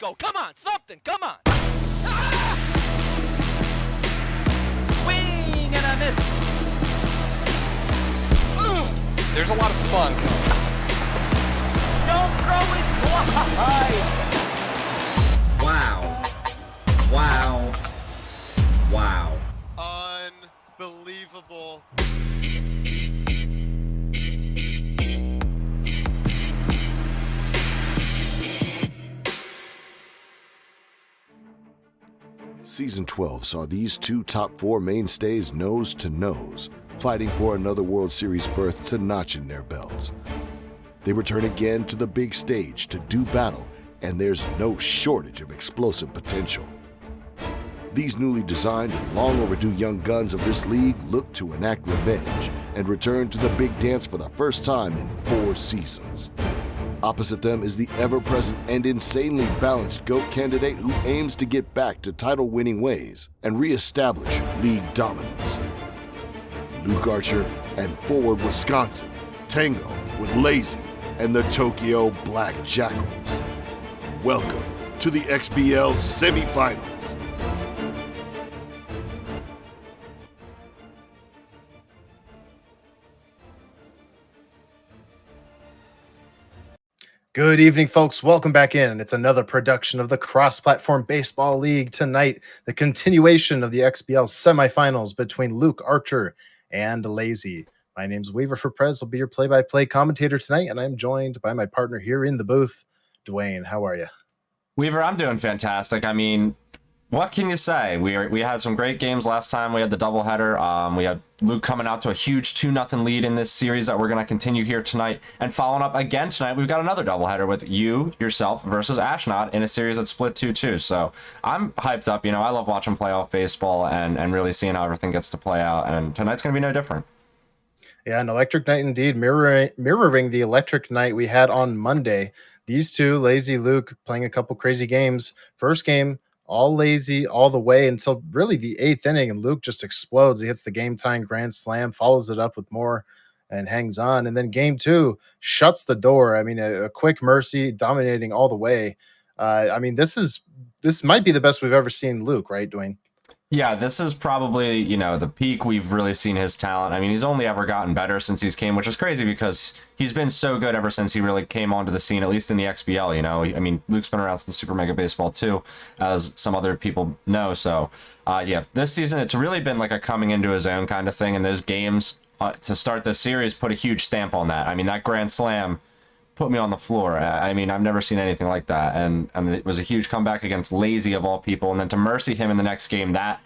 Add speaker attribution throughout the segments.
Speaker 1: go. Come on, something. Come on. Ah! Swing and a miss.
Speaker 2: There's a lot of spunk.
Speaker 1: Don't throw it wide.
Speaker 3: Wow. Wow. Wow.
Speaker 4: Unbelievable.
Speaker 5: Season 12 saw these two top four mainstays nose to nose, fighting for another World Series berth to notch in their belts. They return again to the big stage to do battle, and there's no shortage of explosive potential. These newly designed and long overdue young guns of this league look to enact revenge and return to the big dance for the first time in 4 seasons. Opposite them is the ever-present and insanely balanced GOAT candidate who aims to get back to title-winning ways and re-establish league dominance. Luke Archer and Forward Wisconsin tango with Lazy and the Tokyo Black Jackals. Welcome to the XBL semifinals.
Speaker 6: Good evening, folks. Welcome back in. It's another production of the Cross-Platform Baseball League. Tonight, the continuation of the XBL semifinals between Luke Archer and Lazy. My name's Weaver for Prez. I'll be your play-by-play commentator tonight, and I'm joined by my partner here in the booth, Dwayne. How are you?
Speaker 7: Weaver, I'm doing fantastic. I mean, what can you say? We had some great games last time. We had the doubleheader. We had Luke coming out to a huge 2-0 lead in this series that we're going to continue here tonight. And following up again tonight, we've got another doubleheader with yourself versus Ashnod in a series that's split 2-2. So I'm hyped up. You know, I love watching playoff baseball and really seeing how everything gets to play out. And tonight's going to be no different.
Speaker 6: Yeah, an electric night indeed, mirroring the electric night we had on Monday. These two, Lazy, Luke, playing a couple crazy games. First game, all Lazy all the way until really the 8th inning, and Luke just explodes. He hits the game-tying grand slam, follows it up with more, and hangs on. And then game 2 shuts the door. I mean, a quick mercy, dominating all the way. I mean, this might be the best we've ever seen Luke, right, Dwayne?
Speaker 7: Yeah, this is probably, you know, the peak we've really seen his talent. I mean, he's only ever gotten better since he's came, which is crazy because he's been so good ever since he really came onto the scene, at least in the XBL, you know. I mean, Luke's been around since Super Mega Baseball too, as some other people know. So, yeah, this season, it's really been like a coming into his own kind of thing. And those games to start this series put a huge stamp on that. I mean, that grand slam put me on the floor. I mean, I've never seen anything like that. And it was a huge comeback against Lazy of all people. And then to mercy him in the next game, that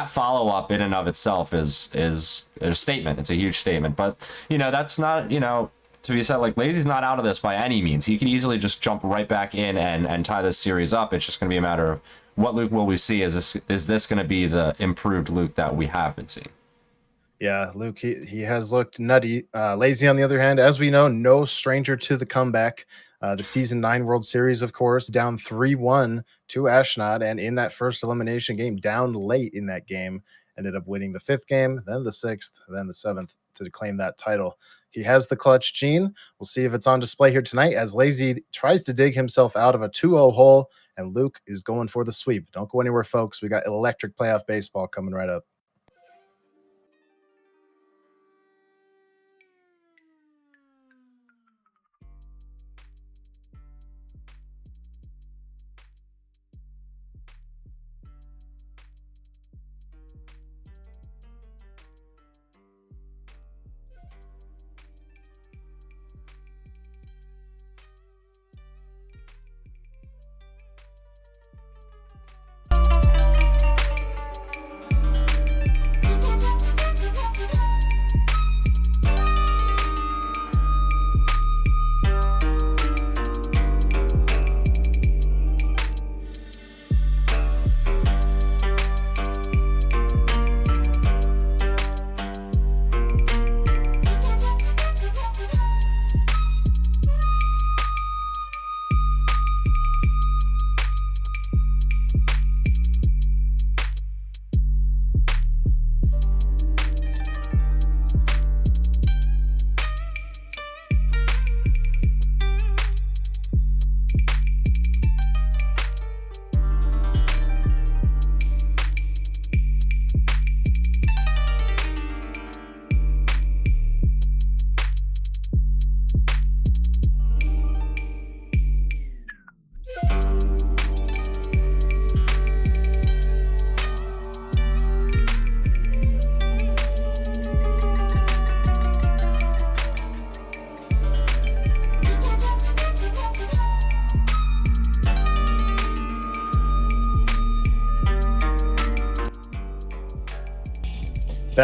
Speaker 7: follow-up in and of itself is a statement. It's a huge statement. But, you know, that's not, you know, to be said, like, Lazy's not out of this by any means. He can easily just jump right back in and tie this series up. It's just going to be a matter of what Luke will we see. Is this going to be the improved Luke that we have been seeing?
Speaker 6: Yeah, Luke, he has looked nutty. Lazy, on the other hand, as we know, no stranger to the comeback. The Season 9 World Series, of course, down 3-1 to Ashnod, and in that first elimination game, down late in that game, ended up winning the 5th game, then the 6th, then the 7th to claim that title. He has the clutch gene. We'll see if it's on display here tonight as Lazy tries to dig himself out of a 2-0 hole, and Luke is going for the sweep. Don't go anywhere, folks. We got electric playoff baseball coming right up.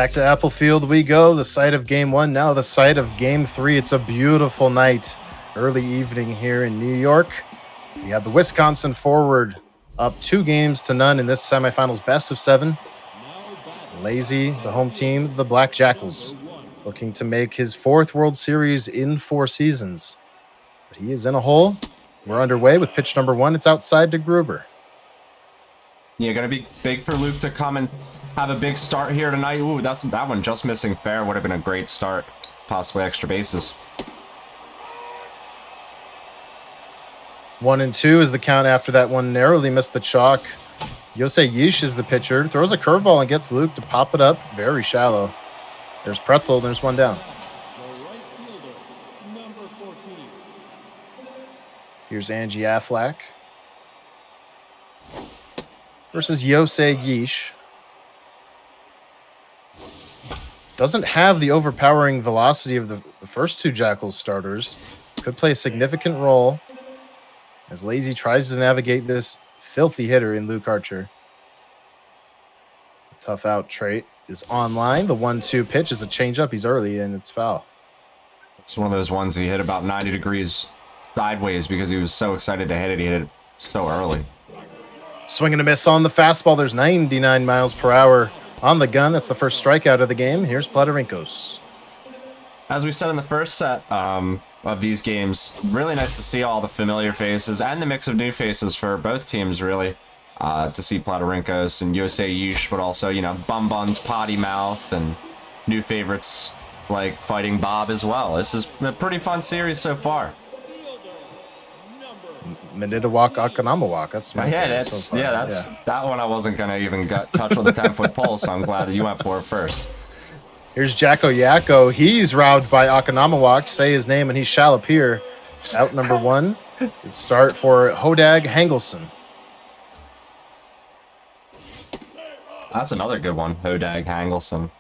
Speaker 6: Back to Apple Field we go, the site of Game 1, now the site of Game 3. It's a beautiful night, early evening here in New York. We have the Wisconsin forward up 2-0 in this semifinals best of 7. Lazy, the home team, the Black Jackals, looking to make his 4th World Series in 4 seasons. But he is in a hole. We're underway with pitch number 1. It's outside to Gruber.
Speaker 7: Yeah, gonna be big for Luke to come and have a big start here tonight. Ooh, that one just missing fair. Would have been a great start. Possibly extra bases.
Speaker 6: 1-2 is the count after that one. Narrowly missed the chalk. Yosei Yish is the pitcher. Throws a curveball and gets Luke to pop it up. Very shallow. There's Pretzel. There's one down. Here's Angie Aflac versus Yosei Yish. Doesn't have the overpowering velocity of the first 2 Jackals starters. Could play a significant role as Lazy tries to navigate this filthy hitter in Luke Archer. The tough out trait is online. The 1-2 pitch is a changeup. He's early and it's foul.
Speaker 7: It's one of those ones he hit about 90 degrees sideways because he was so excited to hit it. He hit it so early.
Speaker 6: Swing and a miss on the fastball. There's 99 miles per hour on the gun. That's the first strikeout of the game. Here's Platarinkos.
Speaker 7: As we said in the first set of these games, really nice to see all the familiar faces and the mix of new faces for both teams, really. To see Platarinkos and Yosei Yish, but also, you know, Bum Buns, Potty Mouth, and new favorites like Fighting Bob as well. This is a pretty fun series so far.
Speaker 6: Manitawak Akanamawak. That's my favorite so far.
Speaker 7: That one I wasn't gonna even touch with a 10-foot pole, so I'm glad that you went for it first.
Speaker 6: Here's Jacko Yakko. He's robbed by Akanamawak. Say his name and he shall appear. Out number 1. Good start for Hodag Hangelson.
Speaker 7: That's another good one, Hodag Hangelson.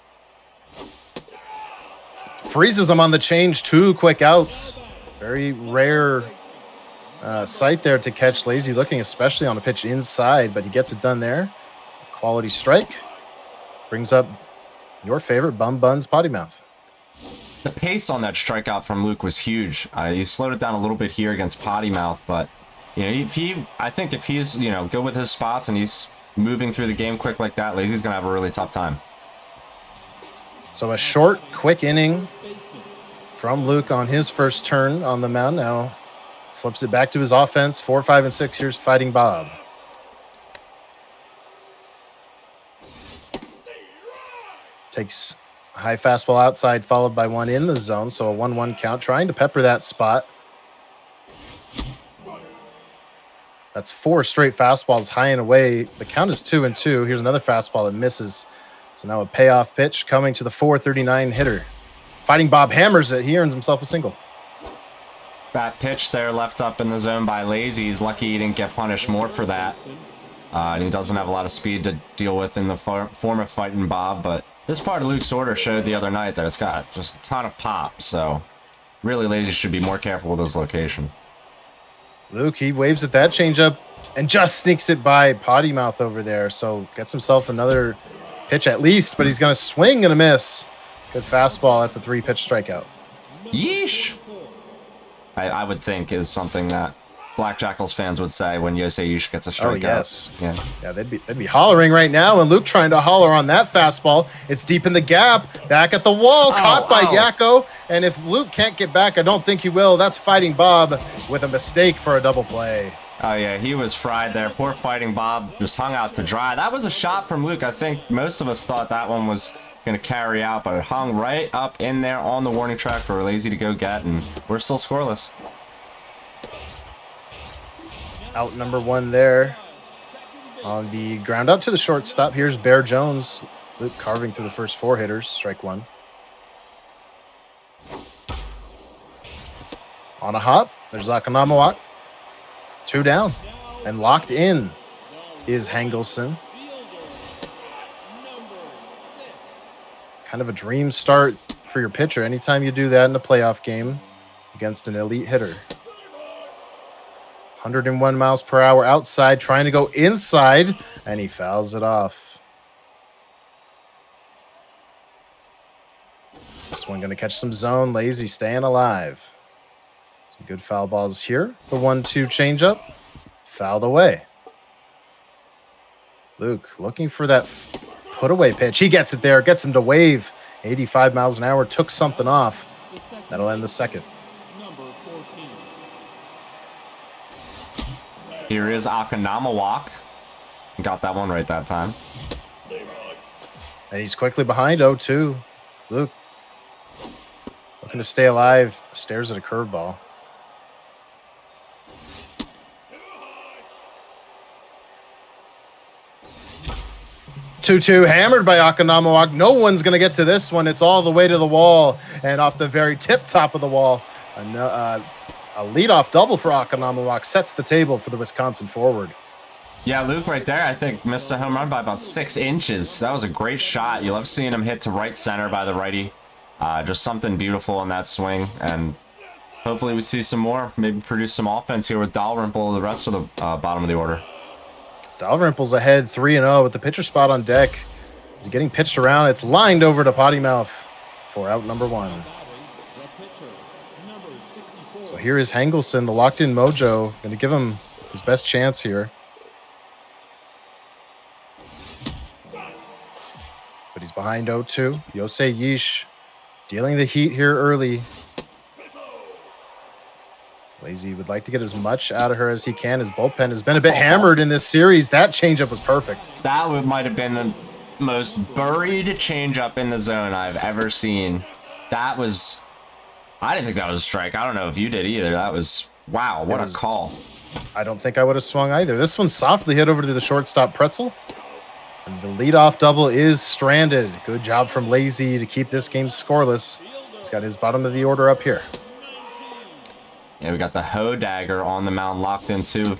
Speaker 6: Freezes him on the change. 2 quick outs. Very rare sight there to catch Lazy, looking especially on a pitch inside, but he gets it done there. Quality strike. Brings up your favorite, Bum Buns Potty Mouth.
Speaker 7: The pace on that strikeout from Luke was huge. He slowed it down a little bit here against Potty Mouth, but you know, I think if he's, you know, good with his spots and he's moving through the game quick like that, Lazy's gonna have a really tough time.
Speaker 6: So a short, quick inning from Luke on his first turn on the mound. Now flips it back to his offense. 4, 5, and 6. Here's Fighting Bob. Takes a high fastball outside, followed by one in the zone. So a 1-1 count, trying to pepper that spot. That's 4 straight fastballs high and away. The count is 2-2. Here's another fastball that misses. So now a payoff pitch coming to the 439 hitter. Fighting Bob hammers it. He earns himself a single.
Speaker 7: That pitch there left up in the zone by Lazy. He's lucky he didn't get punished more for that. And he doesn't have a lot of speed to deal with in the form of Fighting Bob. But this part of Luke's order showed the other night that it's got just a ton of pop. So really, Lazy should be more careful with his location.
Speaker 6: Luke, he waves at that changeup and just sneaks it by Potty Mouth over there. So gets himself another pitch at least, but he's going to swing and a miss. Good fastball. That's a 3-pitch strikeout.
Speaker 7: Yeesh. I would think is something that Black Jackals fans would say when Yosei Yish gets a strikeout.
Speaker 6: Oh, yes.
Speaker 7: Yeah,
Speaker 6: they'd be hollering right now, and Luke trying to holler on that fastball. It's deep in the gap, back at the wall, caught by Yakko. And if Luke can't get back, I don't think he will. That's Fighting Bob with a mistake for a double play.
Speaker 7: Oh, yeah, he was fried there. Poor Fighting Bob just hung out to dry. That was a shot from Luke. I think most of us thought that one was going to carry out, but it hung right up in there on the warning track for Lazy to go get, and we're still scoreless.
Speaker 6: Out number 1 there on the ground out to the shortstop. Here's Bear Jones. Luke carving through the first 4 hitters. Strike 1. On a hop, there's Akanamawak. 2 down. And locked in is Hangelson. Kind of a dream start for your pitcher. Anytime you do that in a playoff game against an elite hitter. 101 miles per hour outside, trying to go inside, and he fouls it off. This one going to catch some zone. Lazy staying alive. Some good foul balls here. The 1-2 changeup. Fouled away. Luke looking for that put away pitch. He gets it there. Gets him to wave. 85 miles an hour. Took something off. That'll end the second.
Speaker 7: Here is Akanamawak. Got that one right that time.
Speaker 6: And he's quickly behind 0-2. Luke looking to stay alive. Stares at a curveball. 2-2 hammered by Akanamawak. No one's going to get to this one. It's all the way to the wall and off the very tip top of the wall. A leadoff double for Akanamawak sets the table for the Wisconsin forward.
Speaker 7: Yeah, Luke right there, I think, missed a home run by about 6 inches. That was a great shot. You love seeing him hit to right center by the righty. Just something beautiful in that swing. And hopefully we see some more. Maybe produce some offense here with Dalrymple the rest of the bottom of the order.
Speaker 6: Dalrymple's ahead 3-0 with the pitcher spot on deck. He's getting pitched around. It's lined over to Potty Mouth for out number 1. So here is Hangelson, the locked-in mojo. Going to give him his best chance here. But he's behind 0-2. Yosei Yeesh dealing the heat here early. Lazy would like to get as much out of her as he can. His bullpen has been a bit hammered in this series. That changeup was perfect.
Speaker 7: That might have been the most buried changeup in the zone I've ever seen. That was... I didn't think that was a strike. I don't know if you did either. That was... Wow, what a call.
Speaker 6: I don't think I would have swung either. This one softly hit over to the shortstop Pretzel. And the leadoff double is stranded. Good job from Lazy to keep this game scoreless. He's got his bottom of the order up here.
Speaker 7: Yeah, we got the Ho Dagger on the mound locked in too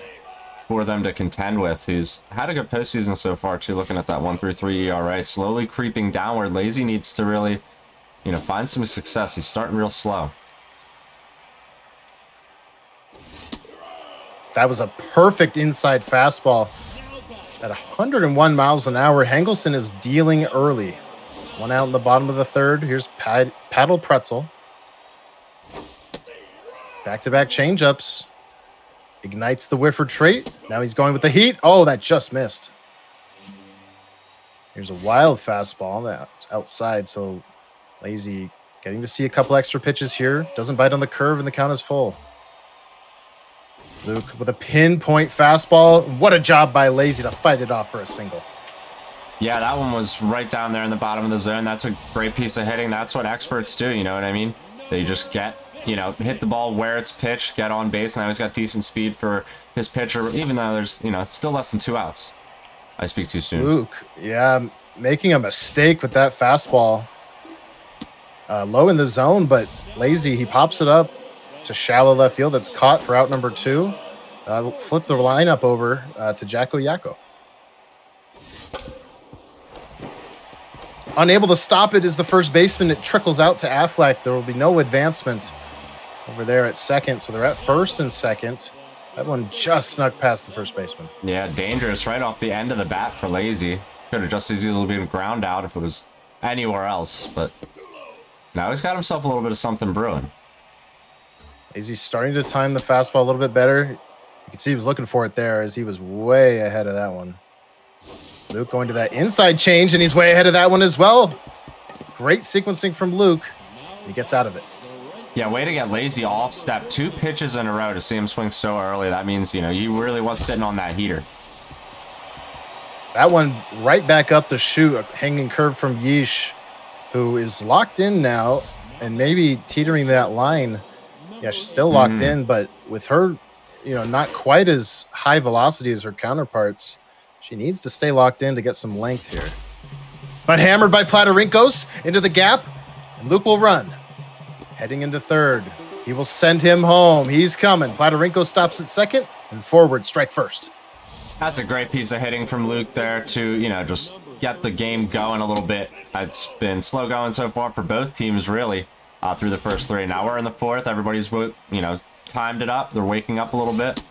Speaker 7: for them to contend with. He's had a good postseason so far too, looking at that 1.33 ERA. Slowly creeping downward. Lazy needs to really, find some success. He's starting real slow.
Speaker 6: That was a perfect inside fastball. At 101 miles an hour, Hangelson is dealing early. 1 out in the bottom of the third. Here's Paddle Pretzel. Back-to-back changeups. Ignites the whiffer trait. Now he's going with the heat. Oh, that just missed. Here's a wild fastball that's outside, so Lazy getting to see a couple extra pitches here. Doesn't bite on the curve, and the count is full. Luke with a pinpoint fastball. What a job by Lazy to fight it off for a single.
Speaker 7: Yeah, that one was right down there in the bottom of the zone. That's a great piece of hitting. That's what experts do, you know what I mean? They just get... hit the ball where it's pitched, get on base. Now he's got decent speed for his pitcher, even though there's, still less than 2 outs. I speak too soon.
Speaker 6: Luke, yeah, making a mistake with that fastball. Low in the zone, but Lazy, he pops it up to shallow left field. That's caught for out number 2. Flip the lineup over to Jacko Yako. Unable to stop it is the first baseman. It trickles out to Affleck. There will be no advancement over there at second, so they're at first and second. That one just snuck past the first baseman.
Speaker 7: Yeah, dangerous right off the end of the bat for Lazy. Could have just as easily been ground out if it was anywhere else, but now he's got himself a little bit of something brewing.
Speaker 6: Lazy's starting to time the fastball a little bit better. You can see he was looking for it there as he was way ahead of that one. Luke going to that inside change, and he's way ahead of that one as well. Great sequencing from Luke. He gets out of it.
Speaker 7: Yeah, way to get Lazy off step. 2 pitches in a row to see him swing so early. That means, he really was sitting on that heater.
Speaker 6: That one right back up the chute, a hanging curve from Yeesh, who is locked in now and maybe teetering that line. Yeah, she's still locked in, but with her, not quite as high velocity as her counterparts, she needs to stay locked in to get some length here. But hammered by Platarinkos into the gap, and Luke will run. Heading into third. He will send him home. He's coming. Platarinkos stops at second, and forward, strike first.
Speaker 7: That's a great piece of hitting from Luke there to, just get the game going a little bit. It's been slow going so far for both teams, really, through the first 3. Now we're in the 4th. Everybody's, timed it up. They're waking up a little bit.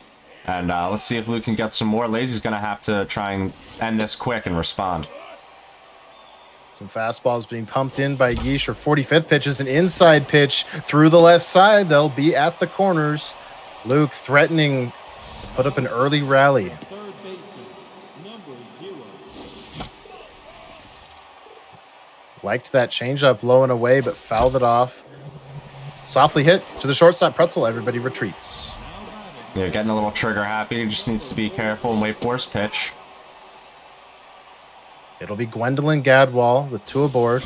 Speaker 7: And let's see if Luke can get some more. Lazy's going to have to try and end this quick and respond.
Speaker 6: Some fastballs being pumped in by Yeesh. Or 45th pitch is an inside pitch through the left side. They'll be at the corners. Luke threatening to put up an early rally. Liked that changeup low and away, but fouled it off. Softly hit to the shortstop. Pretzel. Everybody retreats.
Speaker 7: Yeah, getting a little trigger happy. He just needs to be careful and wait for his pitch.
Speaker 6: It'll be Gwendolyn Gadwall with 2 aboard.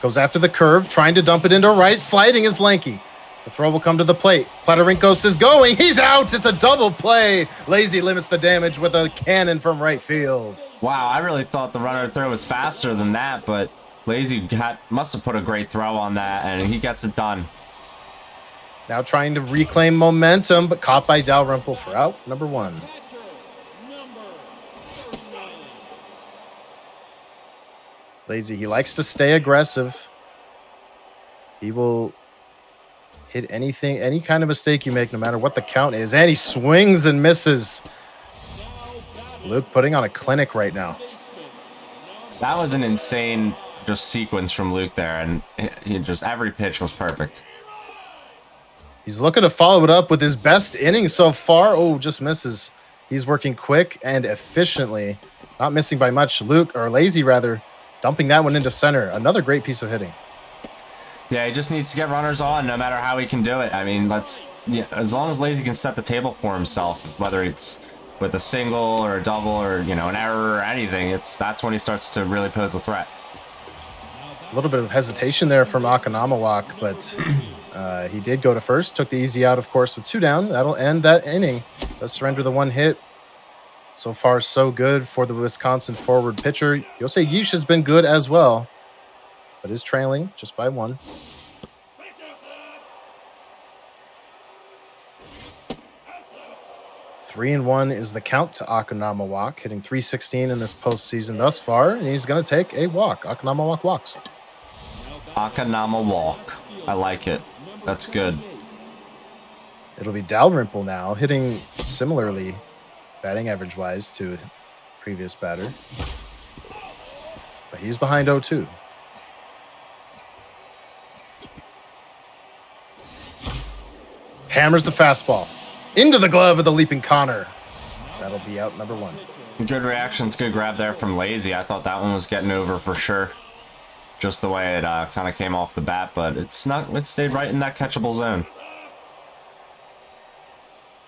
Speaker 6: Goes after the curve, trying to dump it into right. Sliding is Lanky. The throw will come to the plate. Platarinkos is going. He's out. It's a double play. Lazy limits the damage with a cannon from right field.
Speaker 7: Wow, I really thought the runner throw was faster than that, but Lazy must have put a great throw on that, and he gets it done.
Speaker 6: Now trying to reclaim momentum, but caught by Dalrymple for out number 1. Lazy, he likes to stay aggressive. He will hit anything, any kind of mistake you make, no matter what the count is. And he swings and misses. Luke putting on a clinic right now.
Speaker 7: That was an insane just sequence from Luke there, and he just every pitch was perfect.
Speaker 6: He's looking to follow it up with his best inning so far. Oh, just misses. He's working quick and efficiently. Not missing by much. Lazy rather, dumping that one into center. Another great piece of hitting.
Speaker 7: Yeah, he just needs to get runners on no matter how he can do it. I mean, as long as Lazy can set the table for himself, whether it's with a single or a double or, an error or anything, that's when he starts to really pose a threat.
Speaker 6: A little bit of hesitation there from Akanamawak, but he did go to first. Took the easy out, of course, with 2 down. That'll end that inning. Does surrender the 1 hit. So far, so good for the Wisconsin forward pitcher. Yosei Yeesh has been good as well, but is trailing just by 1. Three and 1 is the count to Akanamawak, hitting .316 in this postseason thus far, and he's going to take a walk. Akanamawak walks.
Speaker 7: Akanamawak. I like it. That's good.
Speaker 6: It'll be Dalrymple now, hitting similarly, batting average-wise, to previous batter. But he's behind 0-2. Hammers the fastball into the glove of the leaping Connor. That'll be out number 1.
Speaker 7: Good reactions, good grab there from Lazy. I thought that one was getting over for sure. Just the way it kind of came off the bat, but it stayed right in that catchable zone.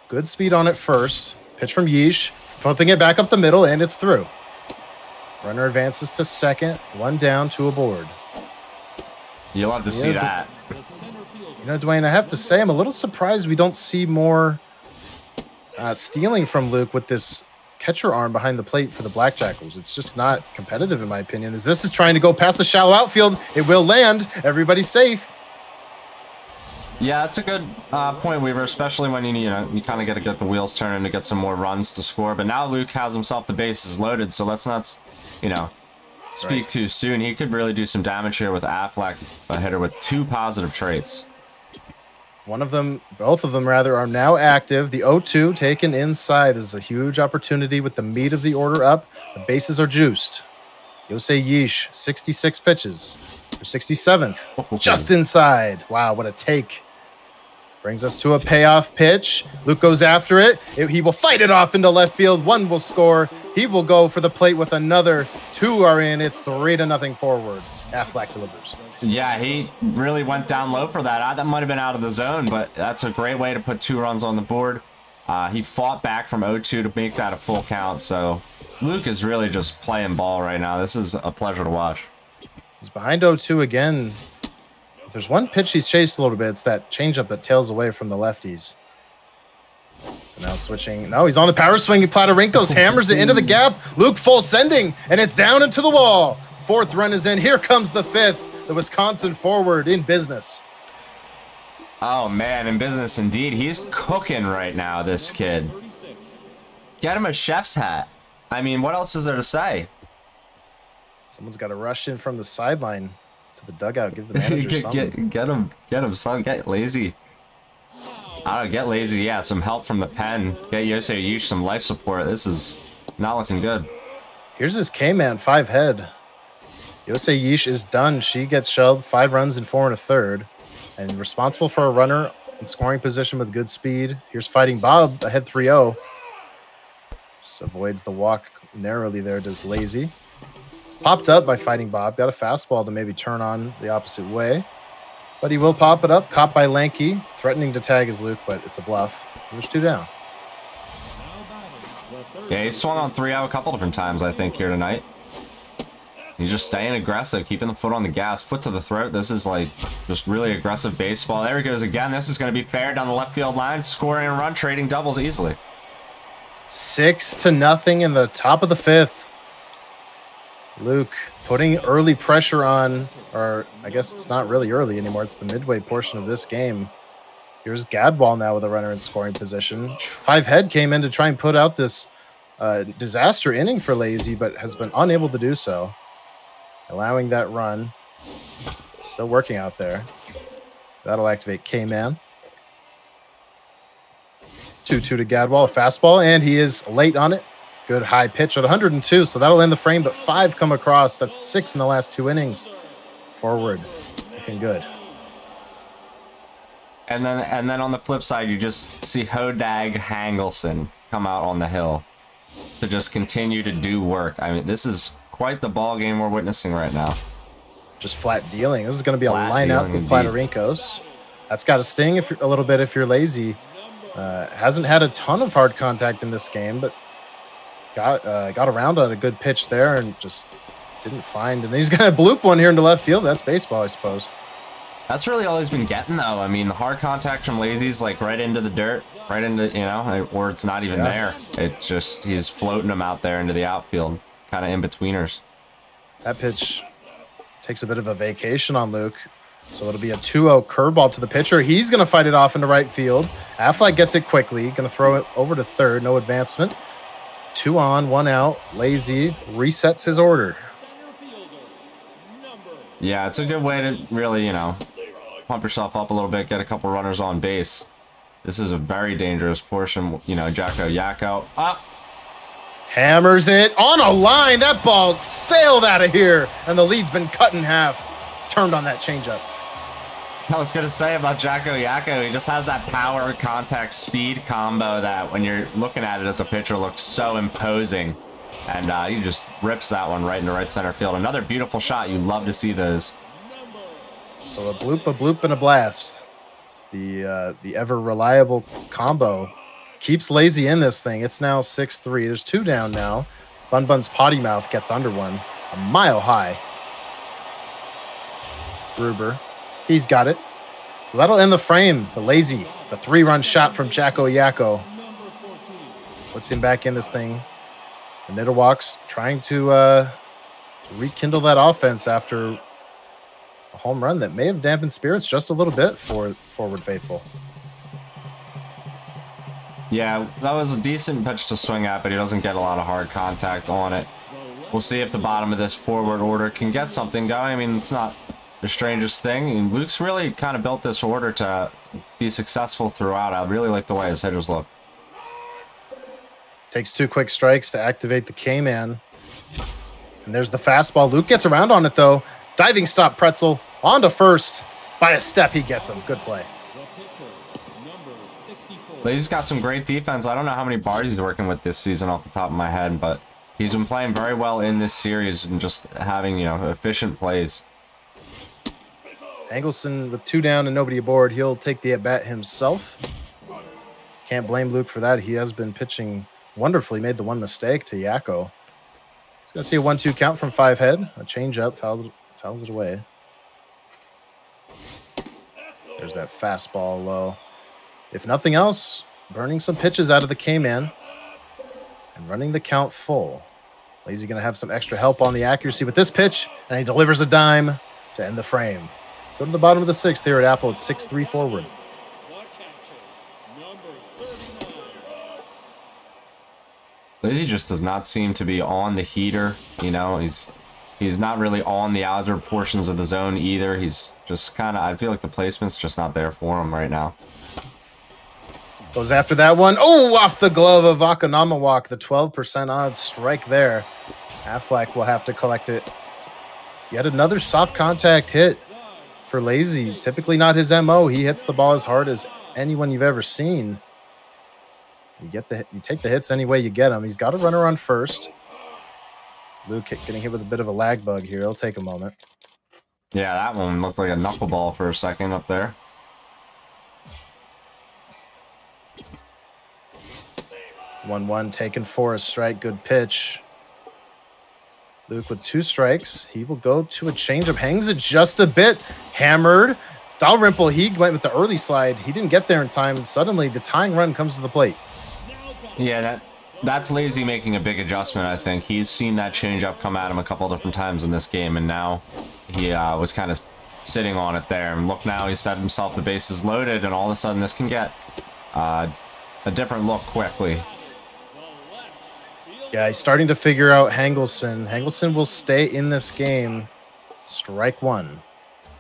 Speaker 6: Good speed on it first. Pitch from Yeesh, flipping it back up the middle, and it's through. Runner advances to second, 1 down, 2 aboard.
Speaker 7: You love to see that.
Speaker 6: Dwayne, I have to say I'm a little surprised we don't see more stealing from Luke with this catcher arm behind the plate for the Black Jackals. It's just not competitive, in my opinion. As this is trying to go past the shallow outfield, it will land. Everybody's safe.
Speaker 7: Yeah, that's a good point, Weaver, especially when you kind of got to get the wheels turning to get some more runs to score. But now Luke has himself the bases loaded, so let's not, speak too soon. He could really do some damage here with Affleck, a hitter with 2 positive traits.
Speaker 6: Both of them rather, are now active. The 0-2 taken inside. This is a huge opportunity with the meat of the order up. The bases are juiced. Yosei Yeesh, 66 pitches. For 67th, just inside. Wow, what a take. Brings us to a payoff pitch. Luke goes after it. He will fight it off into left field. 1 will score. He will go for the plate with another. 2 are in. It's 3-0 forward. Affleck delivers.
Speaker 7: Yeah, he really went down low for that. That might have been out of the zone, but that's a great way to put 2 runs on the board. He fought back from 0-2 to make that a full count. So Luke is really just playing ball right now. This is a pleasure to watch.
Speaker 6: He's behind 0-2 again. If there's one pitch he's chased a little bit, it's that changeup that tails away from the lefties. So now switching. No, he's on the power swing. Platarinkos hammers it into the gap. Luke full sending, and it's down into the wall. 4th run is in. Here comes the 5th. The Wisconsin forward in business.
Speaker 7: Oh, man, in business indeed. He's cooking right now, this kid. Get him a chef's hat. I mean, what else is there to say?
Speaker 6: Someone's got to rush in from the sideline to the dugout. Give the manager something.
Speaker 7: Get him, son. Get Lazy. I don't know, get Lazy. Yeah, some help from the pen. Get Yosei Yeesh some life support. This is not looking good.
Speaker 6: Here's his K-Man 5 head. Yosei Yish is done. She gets shelled 5 runs in 4 1/3, and responsible for a runner in scoring position with good speed. Here's Fighting Bob ahead 3-0. Just avoids the walk narrowly there, does Lazy. Popped up by Fighting Bob. Got a fastball to maybe turn on the opposite way. But he will pop it up. Caught by Lanky. Threatening to tag his Luke, but it's a bluff. There's 2 down.
Speaker 7: Yeah, he swung on 3-0 a couple different times, I think, here tonight. He's just staying aggressive, keeping the foot on the gas, foot to the throat. This is like just really aggressive baseball. There he goes again. This is going to be fair down the left field line. Scoring a run, trading doubles easily.
Speaker 6: 6-0 in the top of the 5th. Luke putting early pressure on, or I guess it's not really early anymore. It's the midway portion of this game. Here's Gadball now with a runner in scoring position. 5 Head came in to try and put out this disaster inning for Lazy, but has been unable to do so. Allowing that run. Still working out there. That'll activate K-Man. 2-2 to Gadwall, a fastball, and he is late on it. Good high pitch at 102, so that'll end the frame, but 5 come across. That's 6 in the last 2 innings. Forward, looking good.
Speaker 7: And then on the flip side, you just see Hodag Hangelson come out on the hill to just continue to do work. I mean, this is quite the ball game we're witnessing right now.
Speaker 6: Just flat dealing. This is going to be
Speaker 7: Flat
Speaker 6: a line out to
Speaker 7: dealing
Speaker 6: Platarinkos. That's got to sting if you're a little bit if you're Lazy. Hasn't had a ton of hard contact in this game, but got around on a good pitch there and just didn't find. And he's going to bloop one here into left field. That's baseball, I suppose.
Speaker 7: That's really all he's been getting, though. I mean, the hard contact from Lazy's like right into the dirt, right into, you know, or it's not even there. It just, he's floating them out there into the outfield, kind of in-betweeners.
Speaker 6: That pitch takes a bit of a vacation on Luke. So it'll be a 2-0 curveball to the pitcher. He's going to fight it off into right field. Affleck gets it quickly. Going to throw it over to third. No advancement. 2 on, 1 out. Lazy resets his order.
Speaker 7: Yeah, it's a good way to really, you know, pump yourself up a little bit, get a couple runners on base. This is a very dangerous portion. You know, Jacko Yakko up.
Speaker 6: Hammers it on a line. That ball sailed out of here. And the lead's been cut in half. Turned on that changeup.
Speaker 7: I was going to say about Jacko Yakko, he just has that power, contact, speed combo that when you're looking at it as a pitcher looks so imposing. And he just rips that one right into right center field. Another beautiful shot. You love to see those.
Speaker 6: So a bloop, and a blast. The ever reliable combo keeps Lazy in this thing. It's now 6-3. There's 2 down now. Bun Bun's potty mouth gets under one. A mile high. Gruber. He's got it. So that'll end the frame. The Lazy, the 3-run shot from Jacko Yakko. Puts him back in this thing. The Nidawaks trying to rekindle that offense after a home run that may have dampened spirits just a little bit for Forward Faithful.
Speaker 7: Yeah, that was a decent pitch to swing at, but he doesn't get a lot of hard contact on it. We'll see if the bottom of this forward order can get something going. I mean, it's not the strangest thing. And Luke's really kind of built this order to be successful throughout. I really like the way his hitters look.
Speaker 6: Takes 2 quick strikes to activate the K-Man. And there's the fastball. Luke gets around on it, though. Diving stop Pretzel. On to first. By a step, he gets him. Good play.
Speaker 7: He's got some great defense. I don't know how many bars he's working with this season off the top of my head, but he's been playing very well in this series and just having, you know, efficient plays.
Speaker 6: Angelson with 2 down and nobody aboard. He'll take the at-bat himself. Can't blame Luke for that. He has been pitching wonderfully. Made the one mistake to Yakko. He's going to see a 1-2 count from 5 Head. A changeup fouls it away. There's that fastball low. If nothing else, burning some pitches out of the K-Man and running the count full. Lazy going to have some extra help on the accuracy with this pitch, and he delivers a dime to end the frame. Go to the bottom of the 6th here at Apple. It's 6-3 forward.
Speaker 7: Lazy just does not seem to be on the heater. You know, he's not really on the outer portions of the zone either. He's just kind of, I feel like the placement's just not there for him right now.
Speaker 6: Goes after that one. Oh, off the glove of Akanamawak. The 12% odds strike there. Affleck will have to collect it. Yet another soft contact hit for Lazy. Typically not his MO. He hits the ball as hard as anyone you've ever seen. You take the hits any way you get them. He's got a runner on first. Luke getting hit with a bit of a lag bug here. It'll take a moment.
Speaker 7: Yeah, that one looked like a knuckleball for a second up there.
Speaker 6: One taken for a strike. Good pitch. Luke with 2 strikes. He will go to a changeup. Hangs it just a bit. Hammered. Dalrymple, he went with the early slide. He didn't get there in time. And suddenly the tying run comes to the plate.
Speaker 7: Yeah, that's Lazy making a big adjustment, I think. He's seen that changeup come at him a couple different times in this game, and now he was kind of sitting on it there. And look, now he's set himself the bases loaded, and all of a sudden this can get a different look quickly.
Speaker 6: Yeah, he's starting to figure out Hangelson. Hangelson will stay in this game. Strike 1.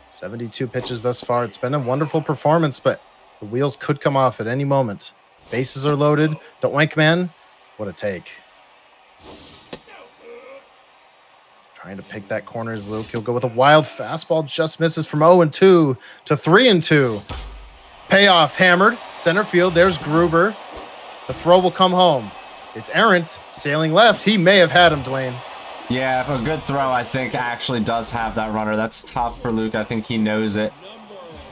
Speaker 6: 72 pitches thus far. It's been a wonderful performance, but the wheels could come off at any moment. Bases are loaded. The Oink Man, what a take. Trying to pick that corner is Luke. He'll go with a wild fastball. Just misses from 0-2 to 3-2. Payoff hammered. Center field. There's Gruber. The throw will come home. It's errant, sailing left. He may have had him, Dwayne.
Speaker 7: Yeah, a good throw, I think, actually does have that runner. That's tough for Luke. I think he knows it.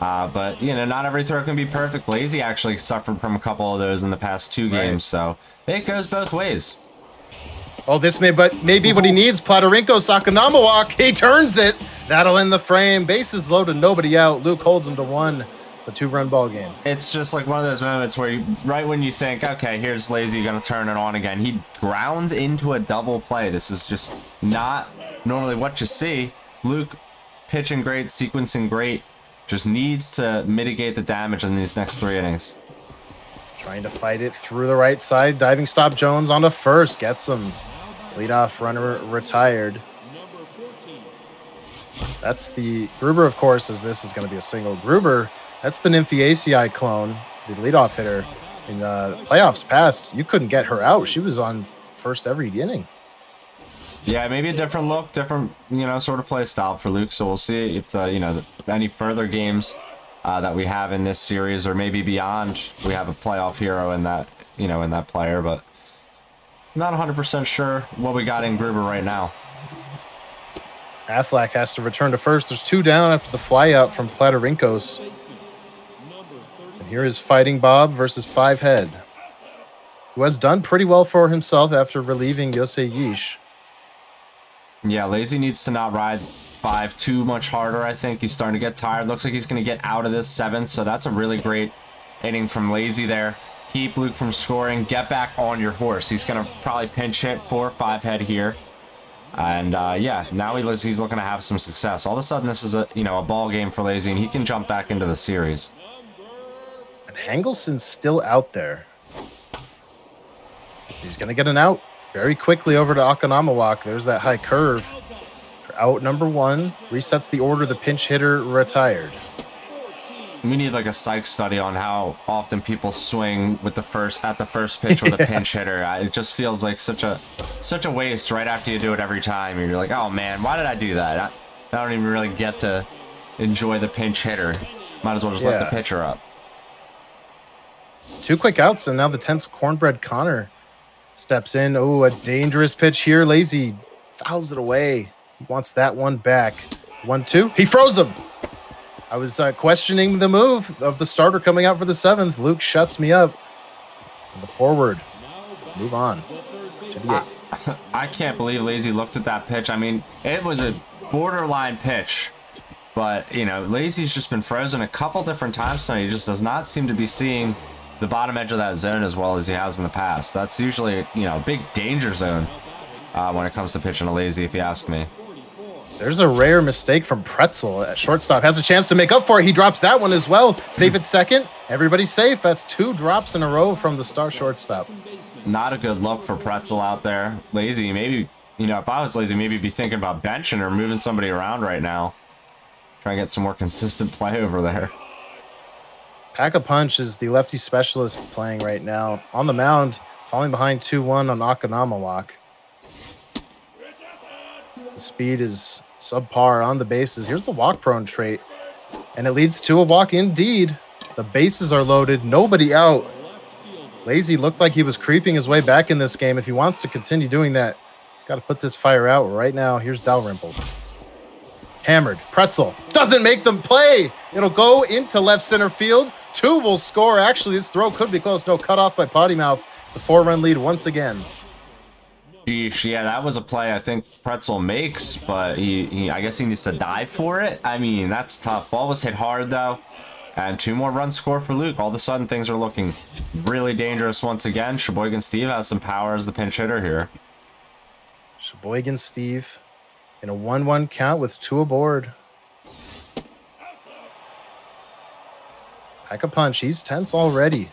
Speaker 7: But, you know, not every throw can be perfect. Lazy actually suffered from a couple of those in the past 2 games, so it goes both ways.
Speaker 6: Oh, this may be what he needs. Platorinko, Sakanama walk. He turns it. That'll end the frame. Bases loaded, nobody out. Luke holds him to 1. It's a 2-run ball game.
Speaker 7: It's just like one of those moments where right when you think, okay, here's Lazy going to turn it on again, he grounds into a double play. This is just not normally what you see. Luke pitching great, sequencing great, just needs to mitigate the damage in these next 3 innings.
Speaker 6: Trying to fight it through the right side. Diving stop Jones onto first. Gets him. Leadoff runner retired. That's the Gruber, of course, as this is going to be a single. Gruber, that's the Nymphiaceae clone, the leadoff hitter. In playoffs past, you couldn't get her out. She was on first every inning.
Speaker 7: Yeah, maybe a different look, different, sort of play style for Luke. So we'll see if any further games that we have in this series, or maybe beyond, we have a playoff hero in that, in that player. But not 100% sure what we got in Gruber right now.
Speaker 6: Affleck has to return to first. There's 2 down after the flyout from Platarinkos. And here is Fighting Bob versus 5 Head, who has done pretty well for himself after relieving Yosei Yish.
Speaker 7: Yeah, Lazy needs to not ride 5 too much harder, I think. He's starting to get tired. Looks like he's going to get out of this 7th, so that's a really great inning from Lazy there. Keep Luke from scoring. Get back on your horse. He's going to probably pinch hit 4 or 5 Head here. And yeah, now he's looking to have some success. All of a sudden, this is a ball game for Lazy, and he can jump back into the series.
Speaker 6: And Hangelson's still out there. He's going to get an out very quickly over to Akanamawak. There's that high curve. For out number 1, resets the order. The pinch hitter retired.
Speaker 7: We need like a psych study on how often people swing with the first pitch with a pinch hitter. It just feels like such a waste right after you do it every time. You're like, oh man, why did I do that? I don't even really get to enjoy the pinch hitter. Might as well just let the pitcher up.
Speaker 6: 2 quick outs, and now the tense Cornbread Connor steps in. Oh, a dangerous pitch here. Lazy fouls it away. He wants that one back. 1-2. He froze him. I was questioning the move of the starter coming out for the 7th. Luke shuts me up. And the forward. Move on to the 8th.
Speaker 7: I can't believe Lazy looked at that pitch. I mean, it was a borderline pitch. But, Lazy's just been frozen a couple different times tonight. He just does not seem to be seeing the bottom edge of that zone as well as he has in the past. That's usually, a big danger zone when it comes to pitching a Lazy, if you ask me.
Speaker 6: There's a rare mistake from Pretzel at shortstop. Has a chance to make up for it. He drops that one as well. Safe at second. Everybody's safe. That's 2 drops in a row from the star shortstop.
Speaker 7: Not a good look for Pretzel out there. Lazy, maybe, if I was Lazy, maybe be thinking about benching or moving somebody around right now. Try and get some more consistent play over there.
Speaker 6: Pack-a-Punch is the lefty specialist playing right now. On the mound, falling behind 2-1 on Akanamawak. The speed is subpar on the bases. Here's the walk prone trait, and it leads to a walk indeed. The bases are loaded, nobody out. Lazy looked like he was creeping his way back in this game. If he wants to continue doing that, he's got to put this fire out right now. Here's Dalrymple. Hammered. Pretzel doesn't make them play. It'll go into left center field. 2 will score. Actually, this throw could be close. No, cut off by Potty Mouth. It's a 4-run lead once again.
Speaker 7: Sheesh, yeah, that was a play I think Pretzel makes, but he I guess he needs to dive for it. I mean, that's tough. Ball was hit hard, though. And 2 more runs score for Luke. All of a sudden, things are looking really dangerous once again. Sheboygan Steve has some power as the pinch hitter here.
Speaker 6: Sheboygan Steve in a 1-1 count with 2 aboard. Pack a punch. He's tense already.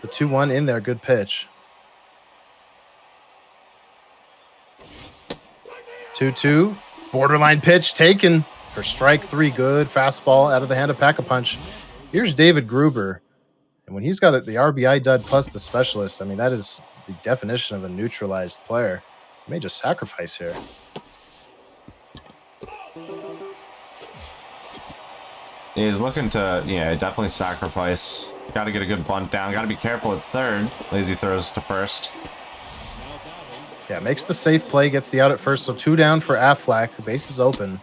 Speaker 6: The 2-1 in there. Good pitch. 2-2. Borderline pitch taken for strike 3. Good fastball out of the hand of Pack a punch. Here's David Gruber. And when he's got it, the RBI dud plus the specialist, I mean, that is the definition of a neutralized player. He may just sacrifice here.
Speaker 7: He's looking to, yeah, definitely sacrifice. Got to get a good bunt down. Got to be careful at third. Lazy throws to first.
Speaker 6: Yeah, makes the safe play, gets the out at first. So 2 down for Affleck. Base is open.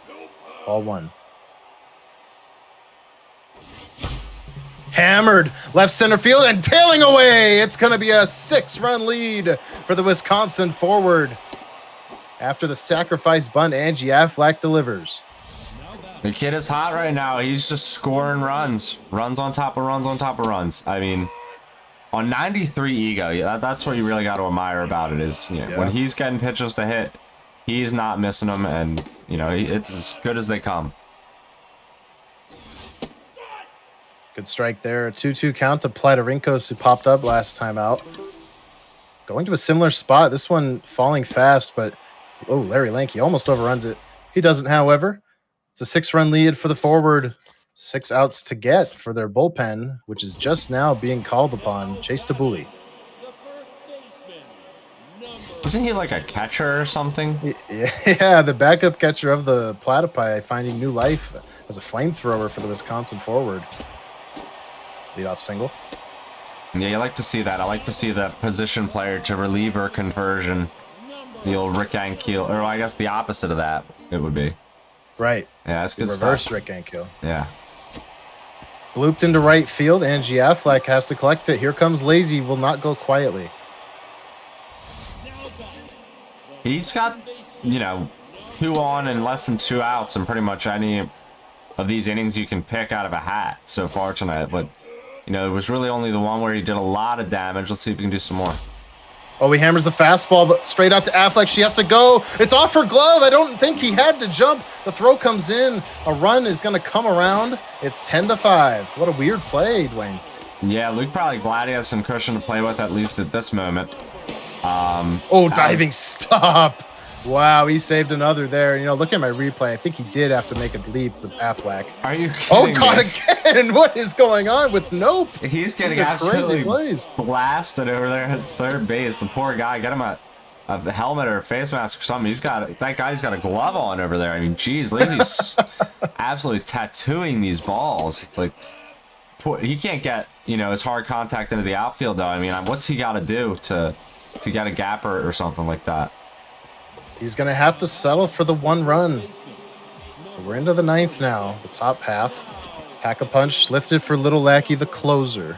Speaker 6: Ball 1. Hammered left center field and tailing away. It's going to be a 6-run lead for the Wisconsin forward. After the sacrifice bunt, Angie Affleck delivers.
Speaker 7: The kid is hot right now. He's just scoring runs. Runs on top of runs on top of runs. I mean, on 93 ego, yeah, that's what you really got to admire about it is, you know, when he's getting pitches to hit, he's not missing them, and, you know, it's as good as they come.
Speaker 6: Good strike there. A 2-2 count to Platarinkos, who popped up last time out. Going to a similar spot. This one falling fast, but oh, Larry Lanky almost overruns it. He doesn't, however. It's a 6-run lead for the forward. 6 outs to get for their bullpen, which is just now being called upon. Chase Tabuli.
Speaker 7: Isn't he like a catcher or something?
Speaker 6: Yeah, the backup catcher of the Platypi finding new life as a flamethrower for the Wisconsin forward. Leadoff single.
Speaker 7: Yeah, you like to see that. I like to see that position player to reliever conversion. The old Rick Ankiel, or I guess the opposite of that it would be.
Speaker 6: Right.
Speaker 7: Yeah, that's good
Speaker 6: Reverse
Speaker 7: stuff.
Speaker 6: Rick Ankiel.
Speaker 7: Yeah.
Speaker 6: Blooped into right field. Angie Affleck has to collect it. Here comes Lazy. Will not go quietly.
Speaker 7: He's got, you know, 2 on and less than 2 outs in pretty much any of these innings you can pick out of a hat so far tonight. But, you know, it was really only the one where he did a lot of damage. Let's see if we can do some more.
Speaker 6: Oh, he hammers the fastball, but straight out to Affleck. She has to go. It's off her glove. I don't think he had to jump. The throw comes in. A run is going to come around. It's 10-5. What a weird play, Dwayne.
Speaker 7: Yeah, Luke probably glad he has some cushion to play with, at least at this moment.
Speaker 6: Diving stop. Wow, he saved another there. You know, look at my replay. I think he did have to make a leap with Affleck.
Speaker 7: Are you kidding
Speaker 6: Oh,
Speaker 7: me?
Speaker 6: God, again. What is going on with Nope?
Speaker 7: He's getting
Speaker 6: These are crazy
Speaker 7: absolutely
Speaker 6: plays.
Speaker 7: blasted over there at third base. The poor guy. Get him a helmet or a face mask or something. That guy's got a glove on over there. I mean, geez, Lazy's absolutely tattooing these balls. It's like he can't get, you know, his hard contact into the outfield, though. I mean, what's he got to do to get a gapper or something like that?
Speaker 6: He's going to have to settle for the 1 run. So we're into the 9th now, the top half. Pack a punch lifted for Little Lackey, the closer.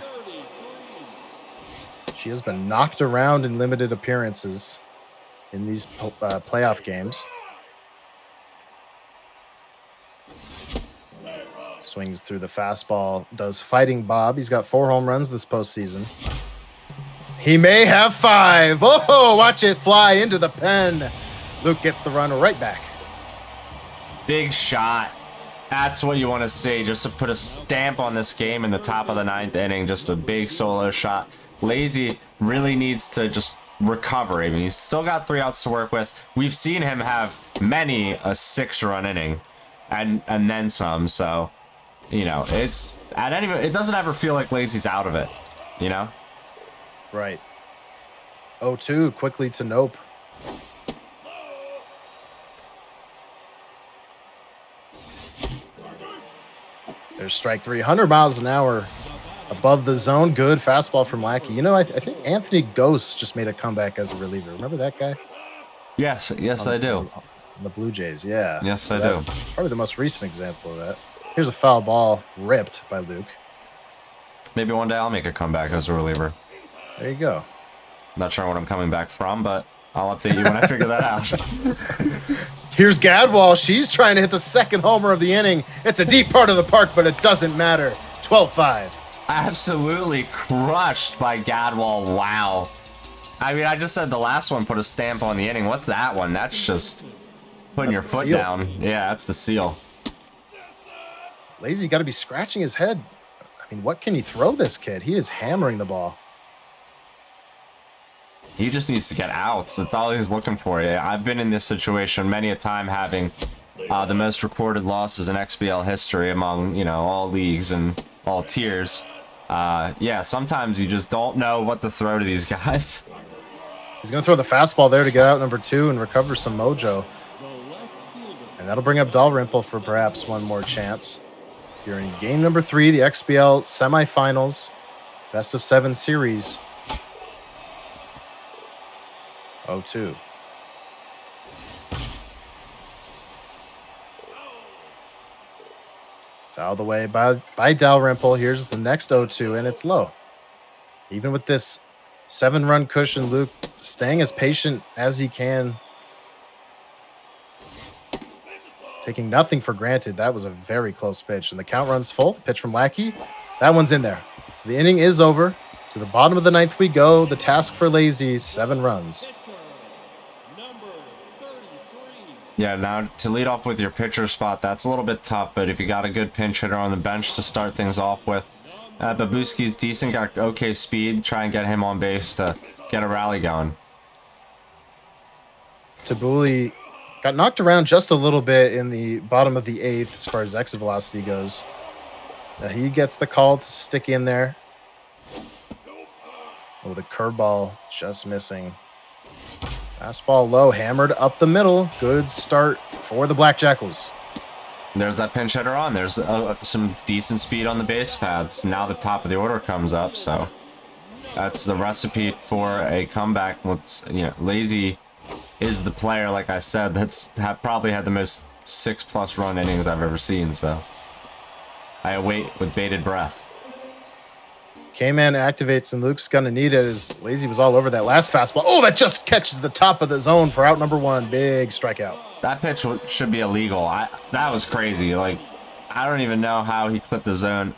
Speaker 6: She has been knocked around in limited appearances in these playoff games. Swings through the fastball, does Fighting Bob. He's got 4 home runs this postseason. He may have 5. Oh, watch it fly into the pen. Luke gets the run right back.
Speaker 7: Big shot. That's what you want to see, just to put a stamp on this game in the top of the 9th inning. Just a big solo shot. Lazy really needs to just recover. I mean, he's still got 3 outs to work with. We've seen him have many a 6-run inning, and then some. So, you know, it doesn't ever feel like Lazy's out of it. You know.
Speaker 6: Right. 0-2 quickly to Nope. There's strike 300 miles an hour above the zone. Good fastball from Lackey. You know, I think Anthony Ghost just made a comeback as a reliever. Remember that guy?
Speaker 7: Yes, I do.
Speaker 6: On the Blue Jays, yeah.
Speaker 7: Yes,
Speaker 6: So
Speaker 7: I do.
Speaker 6: that's probably the most recent example of that. Here's a foul ball ripped by Luke.
Speaker 7: Maybe one day I'll make a comeback as a reliever.
Speaker 6: There you go.
Speaker 7: Not sure what I'm coming back from, but I'll update you when I figure that out.
Speaker 6: Here's Gadwall. She's trying to hit the second homer of the inning. It's a deep part of the park, but it doesn't matter. 12-5.
Speaker 7: Absolutely crushed by Gadwall. Wow. I mean, I just said the last one put a stamp on the inning. What's that one? That's just putting your foot
Speaker 6: seal.
Speaker 7: down. Yeah, that's the seal.
Speaker 6: Lazy got to be scratching his head. I mean, what can you throw this kid? He is hammering the ball.
Speaker 7: He just needs to get outs. That's all he's looking for. Yeah, I've been in this situation many a time, having the most recorded losses in XBL history among, you know, all leagues and all tiers. Yeah, sometimes you just don't know what to throw to these guys.
Speaker 6: He's going to throw the fastball there to get out number 2 and recover some mojo. And that'll bring up Dalrymple for perhaps one more chance. You're in game number 3, the XBL semifinals, best of 7 series. 0-2. Fouled away by Dalrymple. Here's the next 0-2, and it's low. Even with this 7-run cushion, Luke staying as patient as he can. Taking nothing for granted. That was a very close pitch. And the count runs full. Pitch from Lackey. That one's in there. So the inning is over. To the bottom of the 9th we go. The task for Lazy, 7 runs.
Speaker 7: Yeah, now to lead off with your pitcher spot, that's a little bit tough, but if you got a good pinch hitter on the bench to start things off with, Babuski's decent, got okay speed, try and get him on base to get a rally going.
Speaker 6: Tabuli got knocked around just a little bit in the bottom of the 8th as far as exit velocity goes. He gets the call to stick in there. Oh, the curveball just missing. Fastball low, hammered up the middle. Good start for the Black Jackals.
Speaker 7: There's that pinch hitter on. There's some decent speed on the base paths. Now the top of the order comes up, so that's the recipe for a comeback. Lazy is the player, like I said, that's probably had the most 6+ run innings I've ever seen, so I await with bated breath.
Speaker 6: K-Man activates, and Luke's going to need it as Lazy was all over that last fastball. Oh, that just catches the top of the zone for out number 1. Big strikeout.
Speaker 7: That pitch should be illegal. That was crazy. Like, I don't even know how he clipped the zone.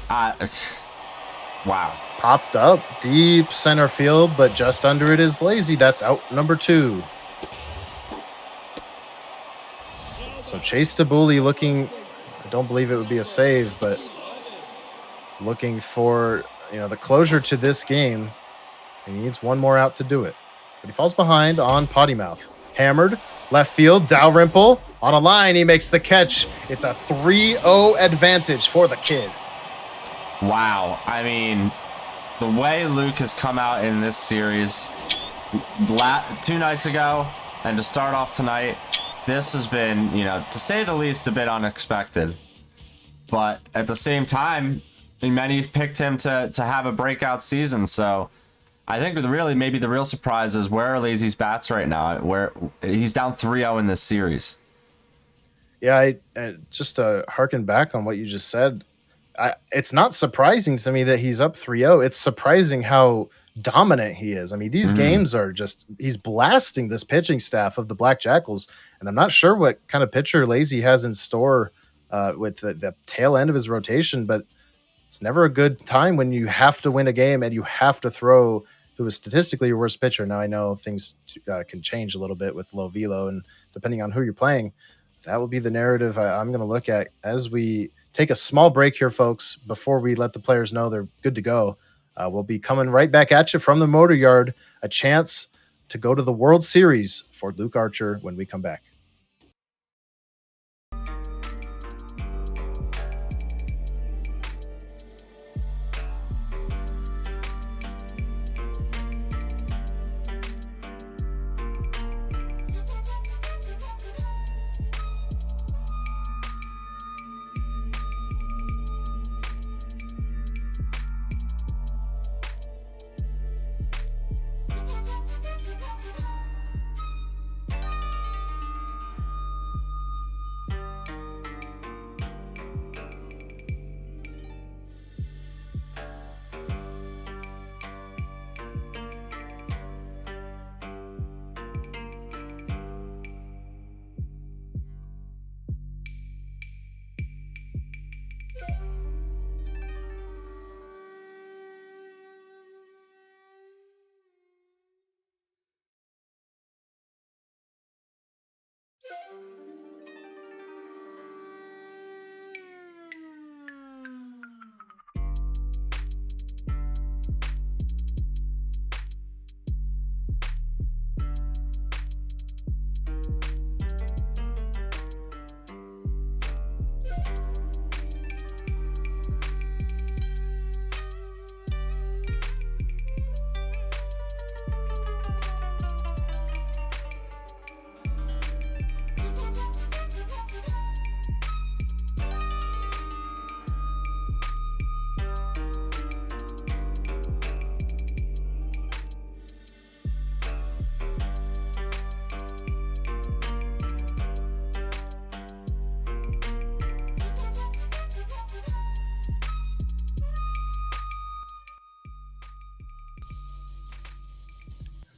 Speaker 7: Wow.
Speaker 6: Popped up deep center field, but just under it is Lazy. That's out number 2. So Chase Tabuli looking, I don't believe it would be a save, but looking for, the closure to this game. He needs one more out to do it. But he falls behind on Potty Mouth. Hammered, left field, Dalrymple on a line. He makes the catch. It's a 3-0 advantage for the kid.
Speaker 7: Wow. I mean, the way Luke has come out in this series 2 nights ago and to start off tonight, this has been, to say the least, a bit unexpected. But at the same time, many picked him to have a breakout season, so I think maybe the real surprise is where are Lazy's bats right now, where he's down 3-0 in this series.
Speaker 6: Yeah, I just to harken back on what you just said, it's not surprising to me that he's up 3-0. It's surprising how dominant he is. I mean, these games are just, he's blasting this pitching staff of the Black Jackals, and I'm not sure what kind of pitcher Lazy has in store with the tail end of his rotation, but it's never a good time when you have to win a game and you have to throw who is statistically your worst pitcher. Now, I know things can change a little bit with low velo and depending on who you're playing. That will be the narrative I'm going to look at as we take a small break here, folks, before we let the players know they're good to go. We'll be coming right back at you from the Motor Yard, a chance to go to the World Series for Luke Archer when we come back.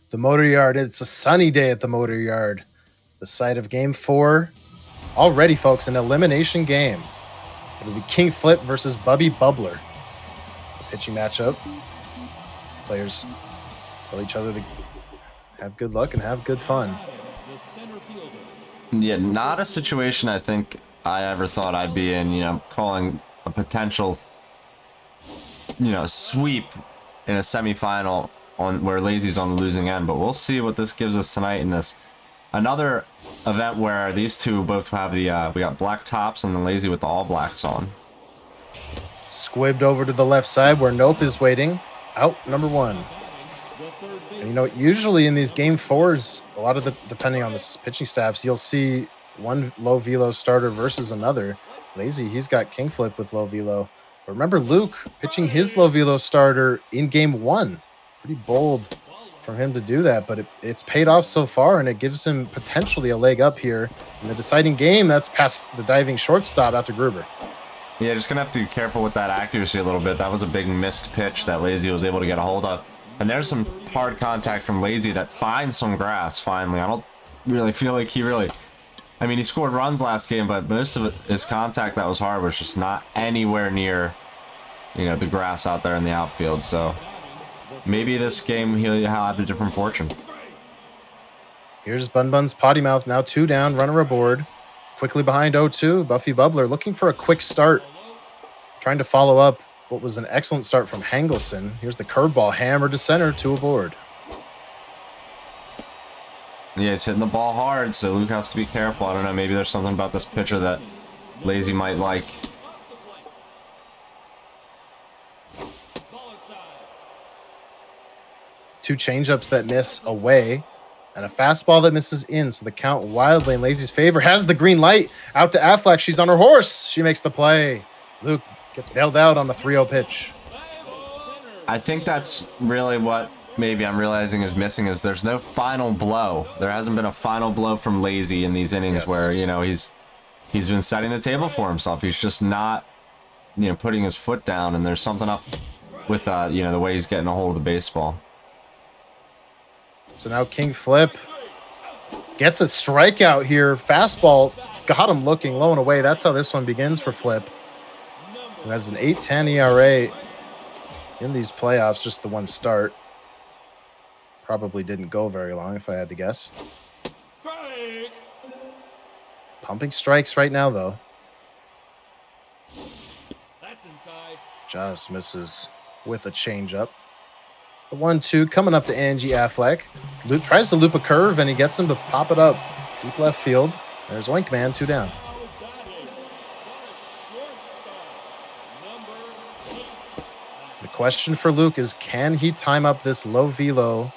Speaker 6: The Motor Yard. It's a sunny day at the Motor Yard. The site of Game 4. Already, folks, an elimination game. It'll be King Flip versus Bubby Bubbler. Pitching matchup. Players tell each other to have good luck and have good fun.
Speaker 7: Yeah, not a situation I think I ever thought I'd be in, you know, calling a potential, you know, sweep in a semifinal on where Lazy's on the losing end, but we'll see what this gives us tonight in this another event where these two both have the we got black tops and the Lazy with the all blacks on.
Speaker 6: Squibbed over to the left side where Nope is waiting. Out number 1. And, you know, usually in these game 4s, a lot of the, depending on the pitching staffs, you'll see one low velo starter versus another. Lazy, he's got King Flip with low velo. But remember Luke pitching his low velo starter in game 1. Pretty bold from him to do that, but it's paid off so far, and it gives him potentially a leg up here in the deciding game. That's past the diving shortstop out to Gruber.
Speaker 7: Yeah, just gonna have to be careful with that accuracy a little bit. That was a big missed pitch that Lazy was able to get a hold of. And there's some hard contact from Lazy that finds some grass finally. I don't really feel like I mean, he scored runs last game, but most of his contact that was hard was just not anywhere near, you know, the grass out there in the outfield. So maybe this game he'll have a different fortune.
Speaker 6: Here's Bun Bun's potty mouth, now 2 down, runner aboard. Quickly behind 0-2, Buffy Bubbler looking for a quick start. Trying to follow up what was an excellent start from Hangelson. Here's the curveball, hammered to center, 2 aboard.
Speaker 7: Yeah, he's hitting the ball hard, so Luke has to be careful. I don't know, maybe there's something about this pitcher that Lazy might like.
Speaker 6: Two changeups that miss away, and a fastball that misses in, so the count wildly in Lazy's favor. Has the green light out to Affleck. She's on her horse. She makes the play. Luke gets bailed out on the 3-0 pitch.
Speaker 7: I think that's really what maybe I'm realizing is missing is there's no final blow. There hasn't been a final blow from Lazy in these innings where, you know, he's been setting the table for himself. He's just not, you know, putting his foot down, and there's something up with, you know, the way he's getting a hold of the baseball.
Speaker 6: So now King Flip gets a strikeout here. Fastball got him looking low and away. That's how this one begins for Flip, who has an 8.10 ERA in these playoffs, just the one start. Probably didn't go very long, if I had to guess. Pumping strikes right now, though. Just misses with a changeup. The 1-2 coming up to Angie Affleck. Luke tries to loop a curve, and he gets him to pop it up deep left field. There's Oink Man, 2 down. The question for Luke is, can he time up this low velo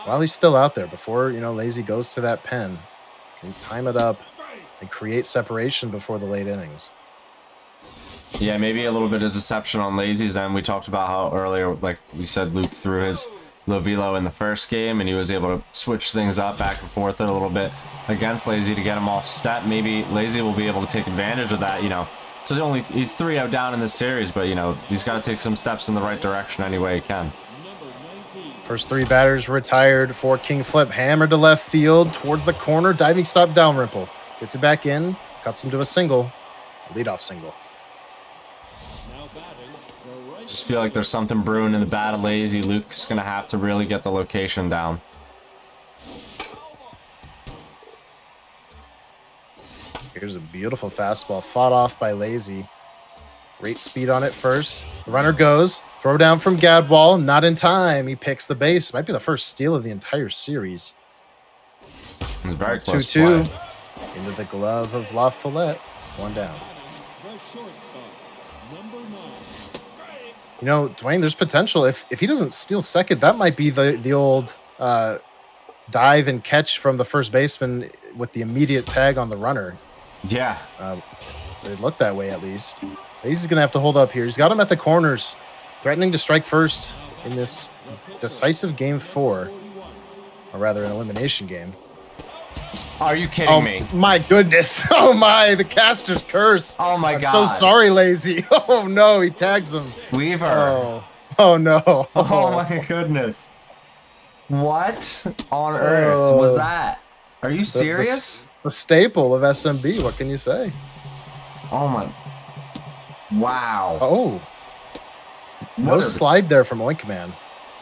Speaker 6: while he's still out there before, you know, Lazy goes to that pen? Can he time it up and create separation before the late innings?
Speaker 7: Yeah, maybe a little bit of deception on Lazy's end. We talked about how earlier, like we said, Luke threw his low velo in the first game, and he was able to switch things up back and forth a little bit against Lazy to get him off step. Maybe Lazy will be able to take advantage of that, you know. So he's 3-0 down in this series, but, you know, he's got to take some steps in the right direction any way he can.
Speaker 6: First 3 batters retired for King Flip. Hammered to left field towards the corner. Diving stop Dalrymple. Gets it back in. Cuts him to a single. A leadoff single.
Speaker 7: Just feel like there's something brewing in the bat of Lazy. Luke's going to have to really get the location down.
Speaker 6: Here's a beautiful fastball fought off by Lazy. Great speed on it first. The runner goes. Throw down from Gadwall. Not in time. He picks the base. Might be the first steal of the entire series.
Speaker 7: It's very close
Speaker 6: 2-2
Speaker 7: play.
Speaker 6: into the glove of La Follette. 1 down. You know, Dwayne, there's potential. If he doesn't steal second, that might be the old dive and catch from the first baseman with the immediate tag on the runner.
Speaker 7: Yeah.
Speaker 6: It looked that way, at least. He's going to have to hold up here. He's got him at the corners, threatening to strike first in this decisive game 4, or rather an elimination game.
Speaker 7: Are you kidding me?
Speaker 6: My goodness. Oh, my. The caster's curse.
Speaker 7: Oh, my God.
Speaker 6: I'm so sorry, Lazy. Oh, no. He tags him.
Speaker 7: Weaver.
Speaker 6: Oh no.
Speaker 7: Oh, my goodness. What on earth was
Speaker 6: Oh.
Speaker 7: that? Are you serious?
Speaker 6: The staple of SMB. What can you say?
Speaker 7: Oh my. Wow.
Speaker 6: Oh. No
Speaker 7: What are
Speaker 6: slide there from Oinkman.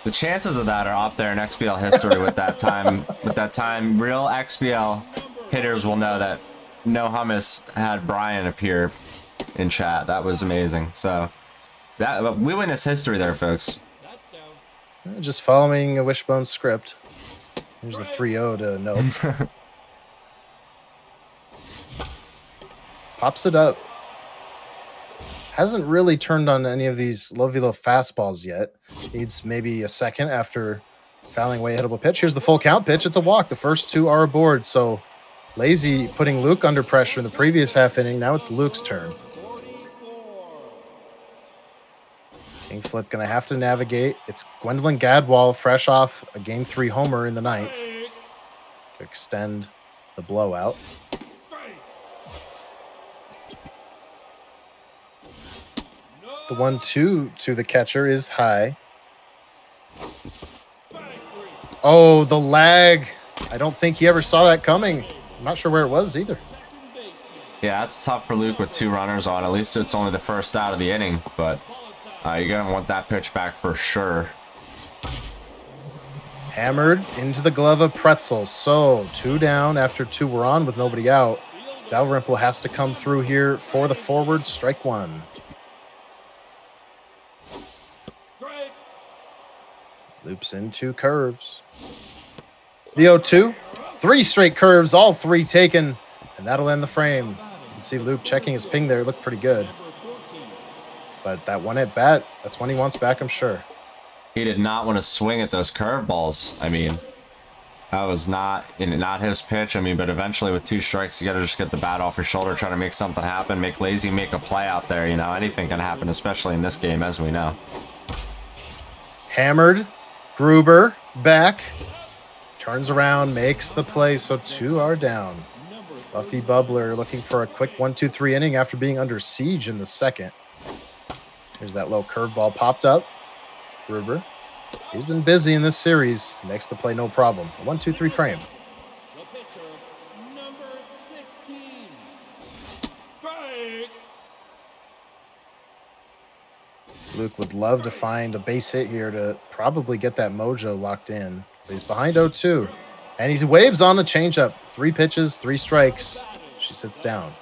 Speaker 7: the chances of that are up there in XBL history with that time. With that time, real XBL hitters will know that No Hummus had Brian appear in chat. That was amazing. So that we witnessed history there, folks.
Speaker 6: Just following a Wishbone script. Here's the 3-0 to note. Pops it up. Hasn't really turned on any of these low velo fastballs yet. Needs maybe a second after fouling away a hittable pitch. Here's the full count pitch. It's a walk. The first two are aboard. So Lazy putting Luke under pressure in the previous half inning. Now it's Luke's turn. King Flip going to have to navigate. It's Gwendolyn Gadwall fresh off a Game 3 homer in the ninth to extend the blowout. The 1-2 to the catcher is high. Oh, the lag. I don't think he ever saw that coming. I'm not sure where it was either.
Speaker 7: Yeah, it's tough for Luke with 2 runners on. At least it's only the first out of the inning, but you're going to want that pitch back for sure.
Speaker 6: Hammered into the glove of Pretzel. So 2 down after 2 were on with nobody out. Dalrymple has to come through here for the forward. Strike 1. Loops into curves. The 0-2. 3 straight curves, all 3 taken, and that'll end the frame. You can see Luke checking his ping there. Looked pretty good. But that one at bat, that's one he wants back, I'm sure.
Speaker 7: He did not want to swing at those curveballs. I mean, that was not his pitch. I mean, but eventually with 2 strikes, you got to just get the bat off your shoulder, try to make something happen, make Lazy make a play out there. You know, anything can happen, especially in this game, as we know.
Speaker 6: Hammered. Gruber back. Turns around, makes the play, so 2 are down. Buffy Bubbler looking for a quick 1-2-3 inning after being under siege in the second. Here's that low curveball popped up. Gruber. He's been busy in this series. Makes the play no problem. A 1-2-3 frame.
Speaker 4: The pitcher, number 16. Strike.
Speaker 6: Luke would love to find a base hit here to probably get that mojo locked in. But he's behind 0-2. And he waves on the changeup. 3 pitches, 3 strikes. She sits down.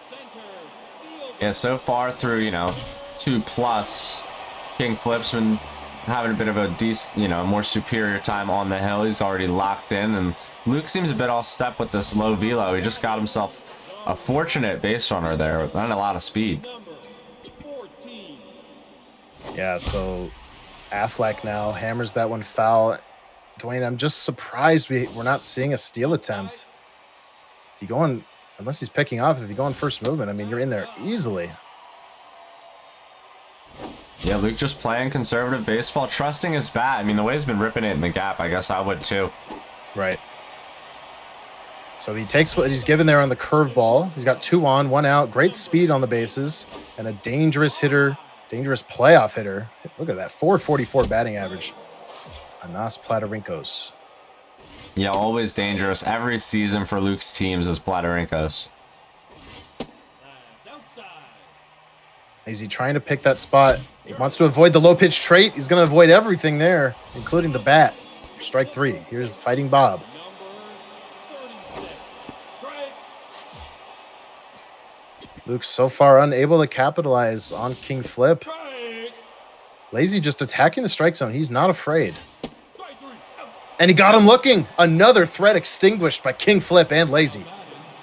Speaker 7: Yeah, so far through, 2+, King Flip's been having a bit of a decent, more superior time on the hill. He's already locked in, and Luke seems a bit off step with this low velo. He just got himself a fortunate base runner there, not a lot of speed.
Speaker 6: Yeah, so Affleck now hammers that one foul. Dwayne, I'm just surprised we're not seeing a steal attempt. If you go on, unless he's picking off, if you go on first movement, I mean, you're in there easily.
Speaker 7: Yeah, Luke just playing conservative baseball, trusting his bat. I mean, the way he's been ripping it in the gap, I guess I would too.
Speaker 6: Right. So he takes what he's given there on the curveball. He's got 2 on, 1 out. Great speed on the bases and a dangerous hitter, dangerous playoff hitter. Look at that, 444 batting average. It's Anas Platarinkos.
Speaker 7: Yeah, always dangerous. Every season for Luke's teams is Platarinkos.
Speaker 6: Is he trying to pick that spot? He wants to avoid the low pitch trait. He's going to avoid everything there, including the bat. Strike 3. Here's Fighting Bob. Luke's so far unable to capitalize on King Flip. Lazy just attacking the strike zone. He's not afraid. And he got him looking. Another threat extinguished by King Flip and Lazy.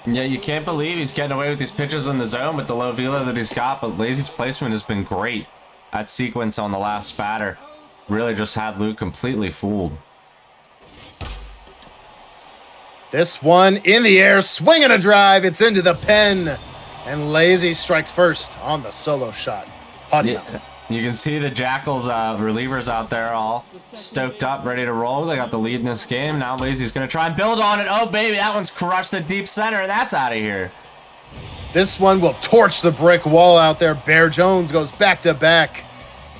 Speaker 7: Yeah, you can't believe he's getting away with these pitches in the zone with the low velo that he's got, but Lazy's placement has been great. That sequence on the last batter really just had Luke completely fooled.
Speaker 6: This one in the air, swinging a drive. It's into the pen. And Lazy strikes first on the solo shot. Potty mouth.
Speaker 7: You can see the Jackals relievers out there all stoked up, ready to roll. They got the lead in this game. Now Lazy's going to try and build on it. Oh, baby, that one's crushed to deep center, and that's out of here.
Speaker 6: This one will torch the brick wall out there. Bear Jones goes back to back.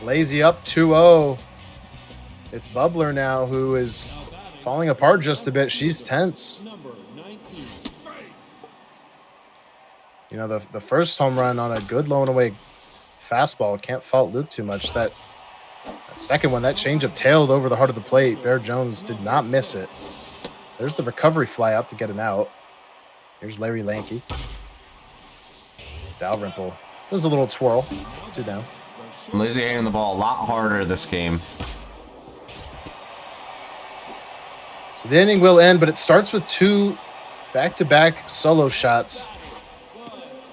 Speaker 6: Lazy up 2-0. It's Bubbler now who is falling apart just a bit. She's tense.
Speaker 4: Number 19.
Speaker 6: You know, the first home run on a good low and away fastball, can't fault Luke too much. That second one, that changeup tailed over the heart of the plate. Bear Jones did not miss it. There's the recovery fly up to get an out. Here's Larry Lanky. Dalrymple does a little twirl. 2 down.
Speaker 7: Lazy hitting the ball a lot harder this game.
Speaker 6: So the inning will end, but it starts with 2 back-to-back solo shots.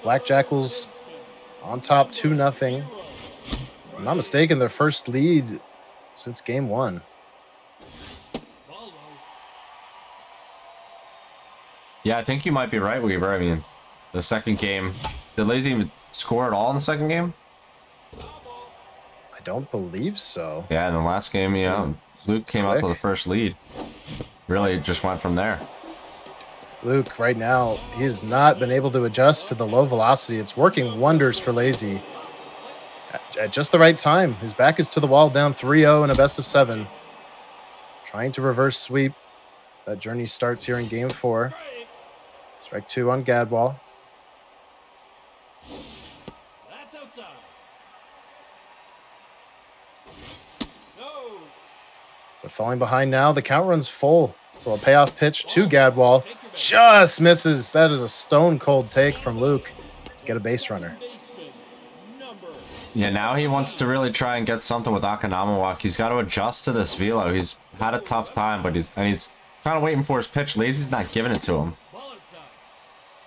Speaker 6: Black Jackals on top 2-0. If I'm not mistaken, their first lead since game 1.
Speaker 7: Yeah, I think you might be right, Weaver. I mean, the second game, did Lazy even score at all in the second game?
Speaker 6: I don't believe so.
Speaker 7: Yeah, in the last game, you know, Luke came out to the first lead. Really just went from there.
Speaker 6: Luke, right now, he has not been able to adjust to the low velocity. It's working wonders for Lazy. At just the right time. His back is to the wall, down 3-0 in a best of 7. Trying to reverse sweep. That journey starts here in game 4. Strike 2 on Gadwall.
Speaker 4: That's outside. No.
Speaker 6: But falling behind now, the count runs full. So a payoff pitch to Gadwall. Just misses. That is a stone cold take from Luke. Get a base runner.
Speaker 4: Baseman. Number.
Speaker 7: Yeah, now he wants to really try and get something with Akanamawak. He's got to adjust to this velo. He's had a tough time, but he's kind of waiting for his pitch. Lazy's not giving it to him.
Speaker 4: Ball outside.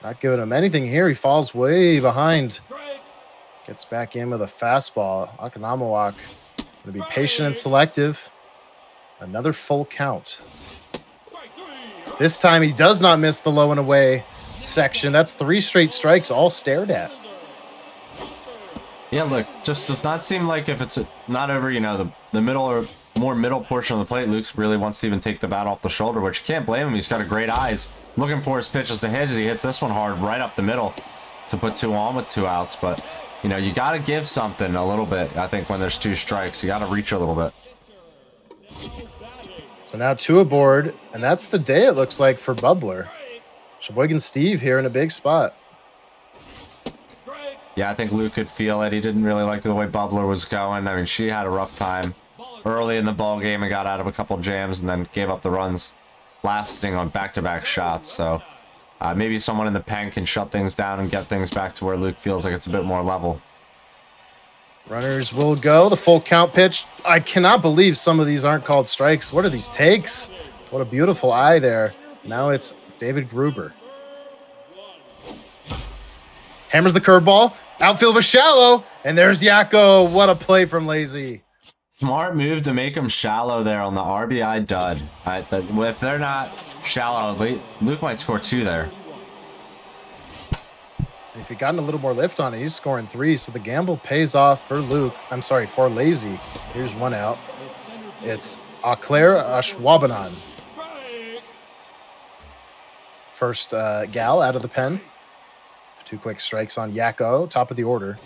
Speaker 6: Not giving him anything here. He falls way behind.
Speaker 4: Strike.
Speaker 6: Gets back in with a fastball. Akanamawak going to be patient and selective. Another full count.
Speaker 4: Strike 3.
Speaker 6: This time he does not miss the low and away section. That's 3 straight strikes, all stared at.
Speaker 7: Yeah, look, just does not seem like if it's not over, you know, the middle or more middle portion of the plate, Luke really wants to even take the bat off the shoulder, which you can't blame him. He's got a great eyes. Looking for his pitches to hit as he hits this one hard right up the middle to put 2 on with 2 outs. But, you know, you got to give something a little bit, I think, when there's 2 strikes. You got to reach a little bit.
Speaker 6: So now 2 aboard, and that's the day it looks like for Bubbler. Sheboygan Steve here in a big spot.
Speaker 7: Yeah, I think Luke could feel it. He didn't really like the way Bubbler was going. I mean, she had a rough time early in the ball game and got out of a couple jams and then gave up the runs lasting on back-to-back shots. So maybe someone in the pen can shut things down and get things back to where Luke feels like it's a bit more level.
Speaker 6: Runners will go. The full count pitch. I cannot believe some of these aren't called strikes. What are these takes? What a beautiful eye there. Now it's David Gruber. Hammers the curveball. Outfield was shallow. And there's Yakko. What a play from Lazy.
Speaker 7: Smart move to make him shallow there on the RBI dud. If they're not shallow, Luke might score 2 there.
Speaker 6: If he gotten a little more lift on it, he's scoring 3. So the gamble pays off for Luke. I'm sorry, for Lazy. Here's 1 out. It's Auclair Ashwabanan. First gal out of the pen. 2 quick strikes on Yakko, top of the order.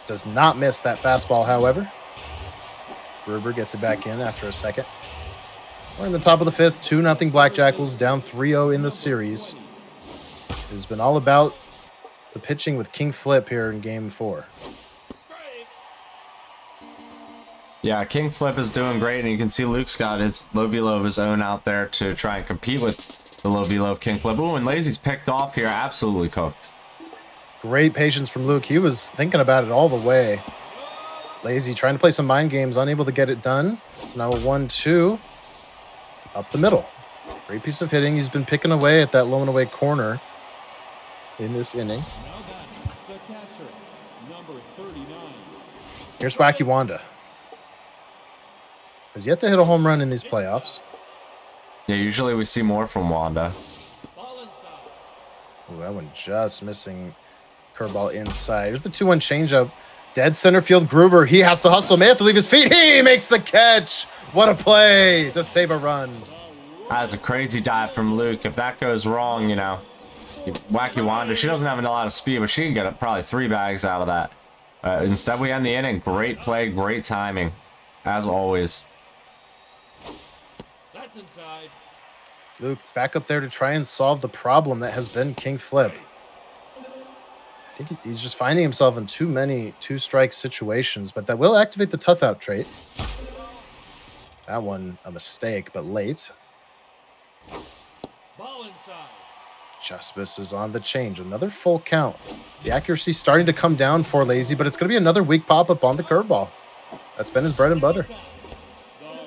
Speaker 6: Does not miss that fastball, however. Gruber gets it back in after a second. We're in the top of the 5th, 2-0 Black Jackals, down 3-0 in the series. It has been all about the pitching with King Flip here in game 4.
Speaker 7: Yeah, King Flip is doing great, and you can see Luke's got his low velo of his own out there to try and compete with the low velo of King Flip. Ooh, and Lazy's picked off here, absolutely cooked.
Speaker 6: Great patience from Luke. He was thinking about it all the way. Lazy trying to play some mind games, unable to get it done. So now a 1-2 up the middle. Great piece of hitting. He's been picking away at that low and away corner in this inning.
Speaker 4: Now back, the catcher, number 39.
Speaker 6: Here's Wacky Wanda. Has yet to hit a home run in these playoffs.
Speaker 7: Yeah, usually we see more from Wanda.
Speaker 4: Ball inside.
Speaker 6: Ooh, that one just missing. Curveball inside. Here's the 2-1 changeup. Dead center field Gruber. He has to hustle. May have to leave his feet. He makes the catch. What a play to save a run.
Speaker 7: That's a crazy dive from Luke. If that goes wrong, you know, Wacky Wanda, she doesn't have a lot of speed, but she can get probably 3 bags out of that. Instead, we end the inning. Great play, great timing, as always.
Speaker 4: That's inside.
Speaker 6: Luke back up there to try and solve the problem that has been King Flip. I think he's just finding himself in too many two-strike situations, but that will activate the tough out trait. That one a mistake, but late.
Speaker 4: Ball inside.
Speaker 6: Just misses on the change. Another full count. The accuracy starting to come down for Lazy, but it's going to be another weak pop-up on the curveball. That's been his bread and butter.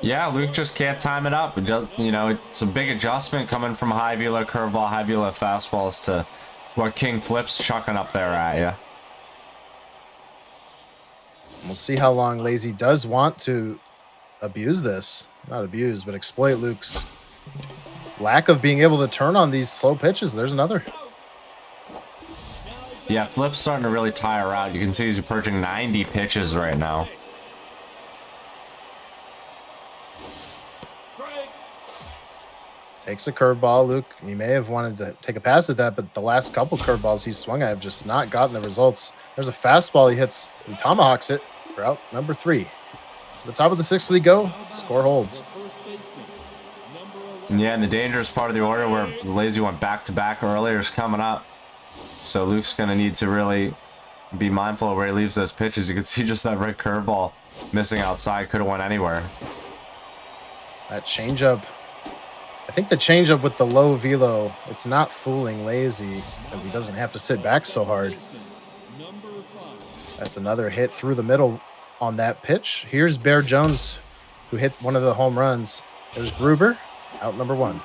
Speaker 7: Yeah, Luke just can't time it up. You know, it's a big adjustment coming from high velo curveball, high velo fastballs to what King Flip's chucking up there at you.
Speaker 6: We'll see how long Lazy does want to abuse this. Not abuse, but exploit Luke's lack of being able to turn on these slow pitches. There's another.
Speaker 7: Yeah, Flip's starting to really tire out. You can see he's approaching 90 pitches right now.
Speaker 6: Takes a curveball. Luke, he may have wanted to take a pass at that, but the last couple curveballs he's swung at have just not gotten the results. There's a fastball he hits. He tomahawks it for out number 3. To the top of the 6th we go. Score holds.
Speaker 7: Yeah, and the dangerous part of the order where Lazy went back-to-back earlier is coming up. So Luke's going to need to really be mindful of where he leaves those pitches. You can see just that red curveball missing outside. Could have went anywhere.
Speaker 6: That changeup. I think the changeup with the low velo, it's not fooling Lazy because he doesn't have to sit back so hard. That's another hit through the middle on that pitch. Here's Bear Jones, who hit one of the home runs. There's Gruber, out number 1.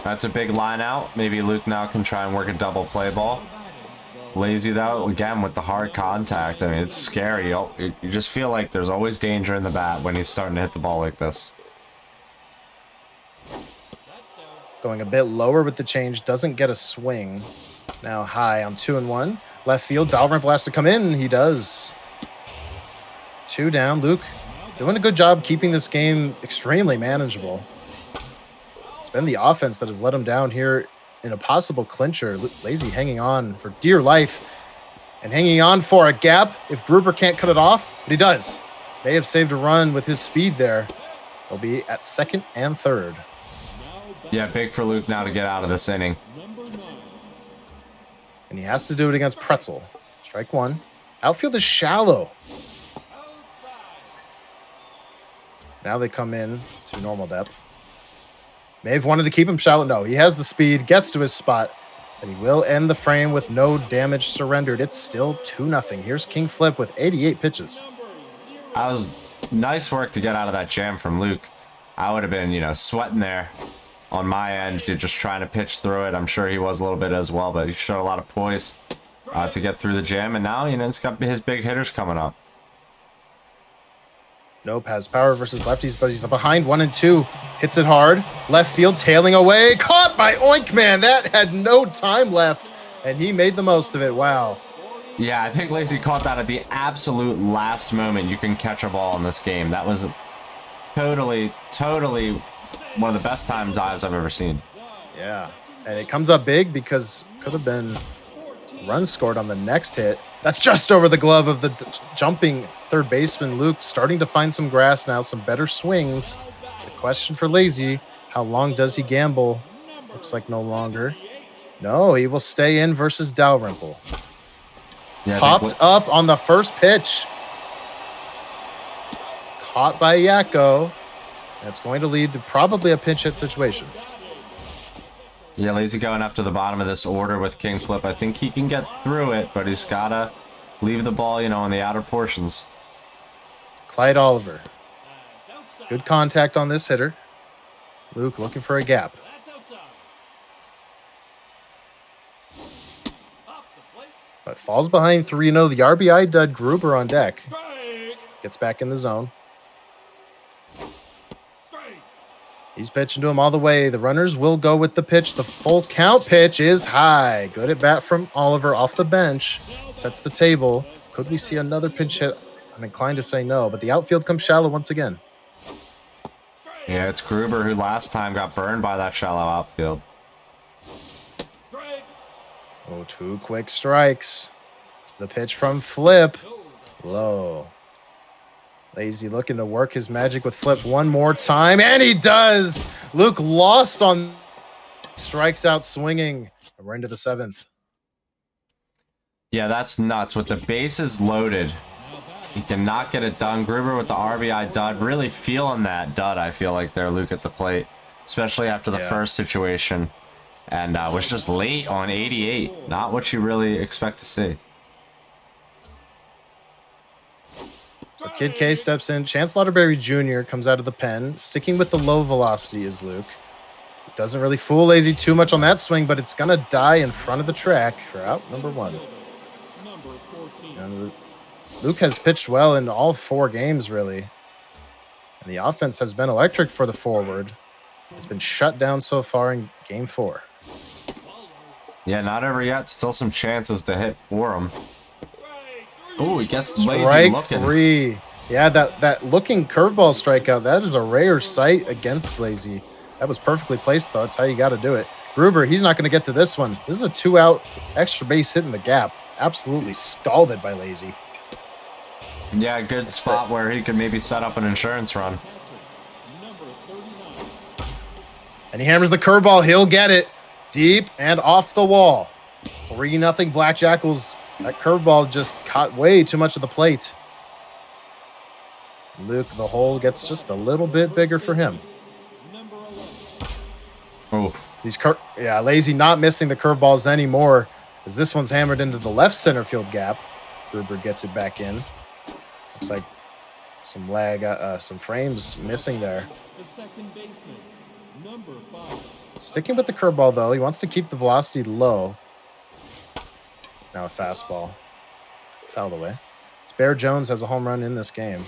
Speaker 7: That's a big line out. Maybe Luke now can try and work a double play ball. Lazy, though, again, with the hard contact. I mean, it's scary. You just feel like there's always danger in the bat when he's starting to hit the ball like this.
Speaker 6: Going a bit lower with the change, doesn't get a swing. Now high on 2-1. Left field, Dalrymple has to come in. He does. 2 down. Luke doing a good job keeping this game extremely manageable. It's been the offense that has let him down here in a possible clincher. Lazy hanging on for dear life and hanging on for a gap if Gruber can't cut it off, but he does. May have saved a run with his speed there. They'll be at 2nd and 3rd.
Speaker 7: Yeah, big for Luke now to get out of this inning.
Speaker 6: And he has to do it against Pretzel. Strike 1. Outfield is shallow. Now they come in to normal depth. May have wanted to keep him shallow. No, he has the speed, gets to his spot, and he will end the frame with no damage surrendered. It's still 2-0. Here's King Flip with 88 pitches.
Speaker 7: That was nice work to get out of that jam from Luke. I would have been, you know, sweating there on my end. You're just trying to pitch through it. I'm sure he was a little bit as well, but he showed a lot of poise to get through the jam. And now, you know, it's got his big hitters coming up.
Speaker 6: Nope, has power versus lefties, but he's behind 1 and 2. Hits it hard. Left field tailing away. Caught by Oinkman. That had no time left, and he made the most of it. Wow.
Speaker 7: Yeah, I think Lazy caught that at the absolute last moment you can catch a ball in this game. That was totally one of the best time dives I've ever seen.
Speaker 6: Yeah, and it comes up big because could have been runs scored on the next hit. That's just over the glove of the jumping third baseman, Luke, starting to find some grass now, some better swings. The question for Lazy, how long does he gamble? Looks like no longer. No, he will stay in versus Dalrymple.
Speaker 7: Yeah,
Speaker 6: Popped up on the first pitch. Caught by Yakko. That's going to lead to probably a pinch hit situation.
Speaker 7: Yeah, Lazy going up to the bottom of this order with King Flip. I think he can get through it, but he's got to leave the ball, you know, in the outer portions.
Speaker 6: Clyde Oliver. Good contact on this hitter. Luke looking for a gap. But falls behind 3-0. The RBI dud Gruber on deck. Gets back in the zone. He's pitching to him all the way. The runners will go with the pitch. The full count pitch is high. Good at bat from Oliver off the bench. Sets the table. Could we see another pinch hit? I'm inclined to say no, but the outfield comes shallow once again.
Speaker 7: Yeah, it's Gruber who last time got burned by that shallow outfield.
Speaker 6: Oh, 2 quick strikes. The pitch from Flip. Low. Lazy looking to work his magic with Flip one more time, and he does. Luke lost on, strikes out swinging. We're into the 7th.
Speaker 7: Yeah, that's nuts. With the bases loaded, he cannot get it done. Gruber with the RBI dud. Really feeling that dud, I feel like, there, Luke, at the plate. Especially after the first situation. And was just late on 88. Not what you really expect to see.
Speaker 6: So Kid K steps in. Chance Lauderberry Jr. comes out of the pen. Sticking with the low velocity is Luke. Doesn't really fool Lazy too much on that swing, but it's going to die in front of the track for out number 1. And Luke has pitched well in all 4 games, really. And the offense has been electric for the forward. It's been shut down so far in game 4.
Speaker 7: Yeah, not over yet. Still some chances to hit for him. Oh, he gets Lazy
Speaker 6: Strike
Speaker 7: looking.
Speaker 6: 3. Yeah, that looking curveball strikeout, that is a rare sight against Lazy. That was perfectly placed, though. That's how you got to do it. Gruber, he's not going to get to this one. This is a 2-out extra base hit in the gap. Absolutely scalded by Lazy.
Speaker 7: Yeah, good spot where he could maybe set up an insurance run.
Speaker 6: And he hammers the curveball. He'll get it deep and off the wall. 3-0 Black Jackals. That curveball just caught way too much of the plate. Luke, the hole gets just a little bit bigger for him.
Speaker 7: Oh,
Speaker 6: Lazy not missing the curveballs anymore, as this one's hammered into the left center field gap. Gruber gets it back in. Looks like some lag, some frames missing there.
Speaker 4: The second baseman, number 5.
Speaker 6: Sticking with the curveball, though. He wants to keep the velocity low. Now a fastball. Fouled away. It's Bear Jones has a home run in this game.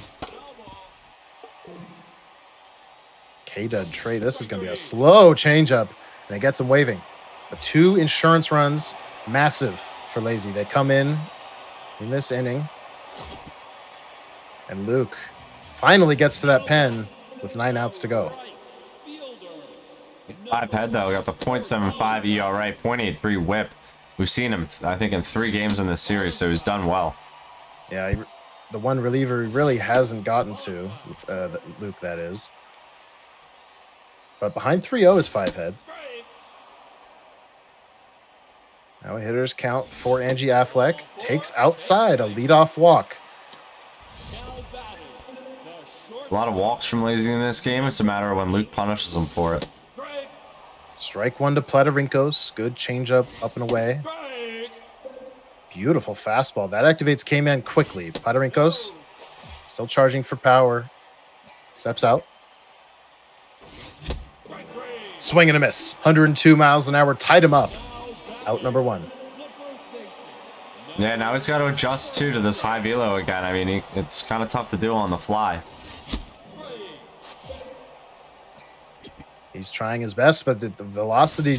Speaker 6: K-Dud Trey. This is going to be a slow changeup, and it gets him waving. But 2 insurance runs, massive for Lazy. They come in this inning. And Luke finally gets to that pen with 9 outs to go.
Speaker 7: 5 head, though. We got the .75 ERA, .83 whip. We've seen him, I think, in 3 games in this series, so he's done well.
Speaker 6: Yeah, the one reliever he really hasn't gotten to, Luke, that is. But behind 3-0 is 5 head. Now a hitter's count for Angie Affleck. Takes outside a leadoff walk.
Speaker 7: A lot of walks from Lazy in this game. It's a matter of when Luke punishes him for it.
Speaker 6: Strike 1 to Platarinkos. Good changeup up and away. Beautiful fastball. That activates K-Man quickly. Platarinkos still charging for power. Steps out. Swing and a miss. 102 miles an hour. Tied him up. Out number 1.
Speaker 7: Yeah, now he's got to adjust, too, to this high velo again. I mean, it's kind of tough to do on the fly.
Speaker 6: He's trying his best, but the velocity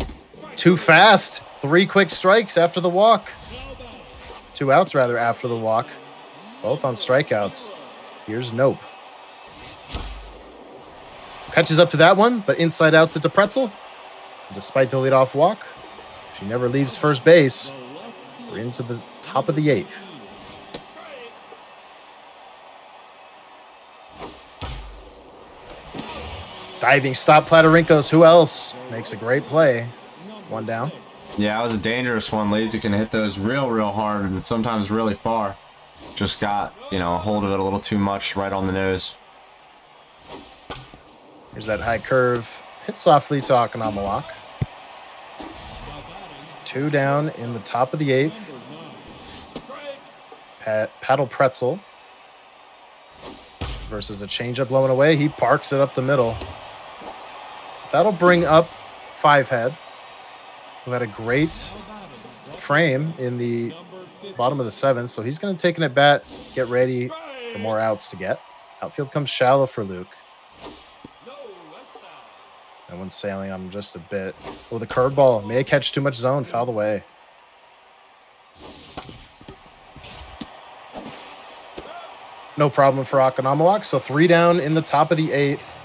Speaker 6: too fast. 3 quick strikes after the walk. 2 outs, rather, after the walk. Both on strikeouts. Here's Nope. Catches up to that one, but inside outs it to Pretzel. And despite the leadoff walk, she never leaves first base. We're into the top of the 8th. Diving stop, Platarinkos. Who else makes a great play? 1 down.
Speaker 7: Yeah, that was a dangerous one. Lazy can hit those real hard and sometimes really far. Just got, a hold of it a little too much right on the nose.
Speaker 6: Here's that high curve. Hit softly to Akanamalak. 2 down in the top of the 8th. Paddle Pretzel versus a changeup blowing away. He parks it up the middle. That'll bring up 5 head, who had a great frame in the bottom of the 7th. So he's going to take an at bat, get ready for more outs to get. Outfield comes shallow for Luke. That one's sailing on him just a bit. Oh, the curveball may catch too much zone, fouled away. No problem for Akanamalak. So 3 down in the top of the 8th.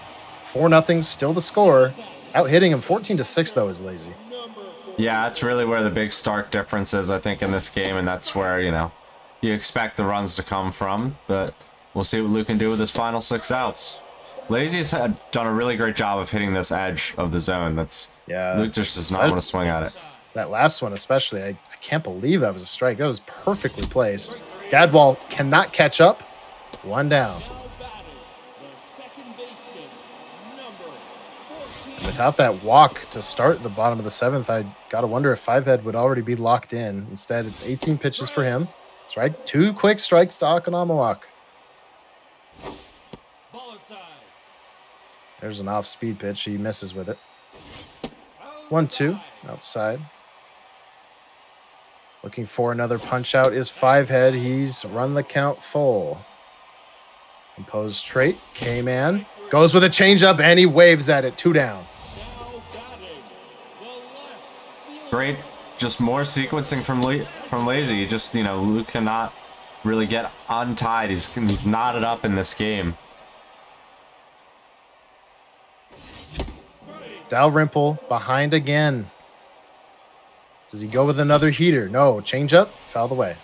Speaker 6: 4-0, still the score. Out hitting him 14-6 though is Lazy.
Speaker 7: Yeah, that's really where the big stark difference is, I think, in this game, and that's where, you expect the runs to come from. But We'll see what Luke can do with his final 6 outs. Lazy's done a really great job of hitting this edge of the zone. Luke just does not want to swing at it.
Speaker 6: That last one especially, I can't believe that was a strike. That was perfectly placed. Gadwall cannot catch up. 1 down. And without that walk to start the bottom of the 7th, I got to wonder if 5-head would already be locked in. Instead, it's 18 pitches for him. Strike 2 quick strikes to Akanamawak. There's an off-speed pitch. He misses with it. 1-2 outside. Looking for another punch-out is 5-head. He's run the count full. Composed straight. K-Man goes with a changeup, and he waves at it. 2 down.
Speaker 7: Great. Just more sequencing from Lazy. Just, Luke cannot really get untied. He's knotted up in this game.
Speaker 6: Dalrymple behind again. Does he go with another heater? No. Changeup. Fouled away.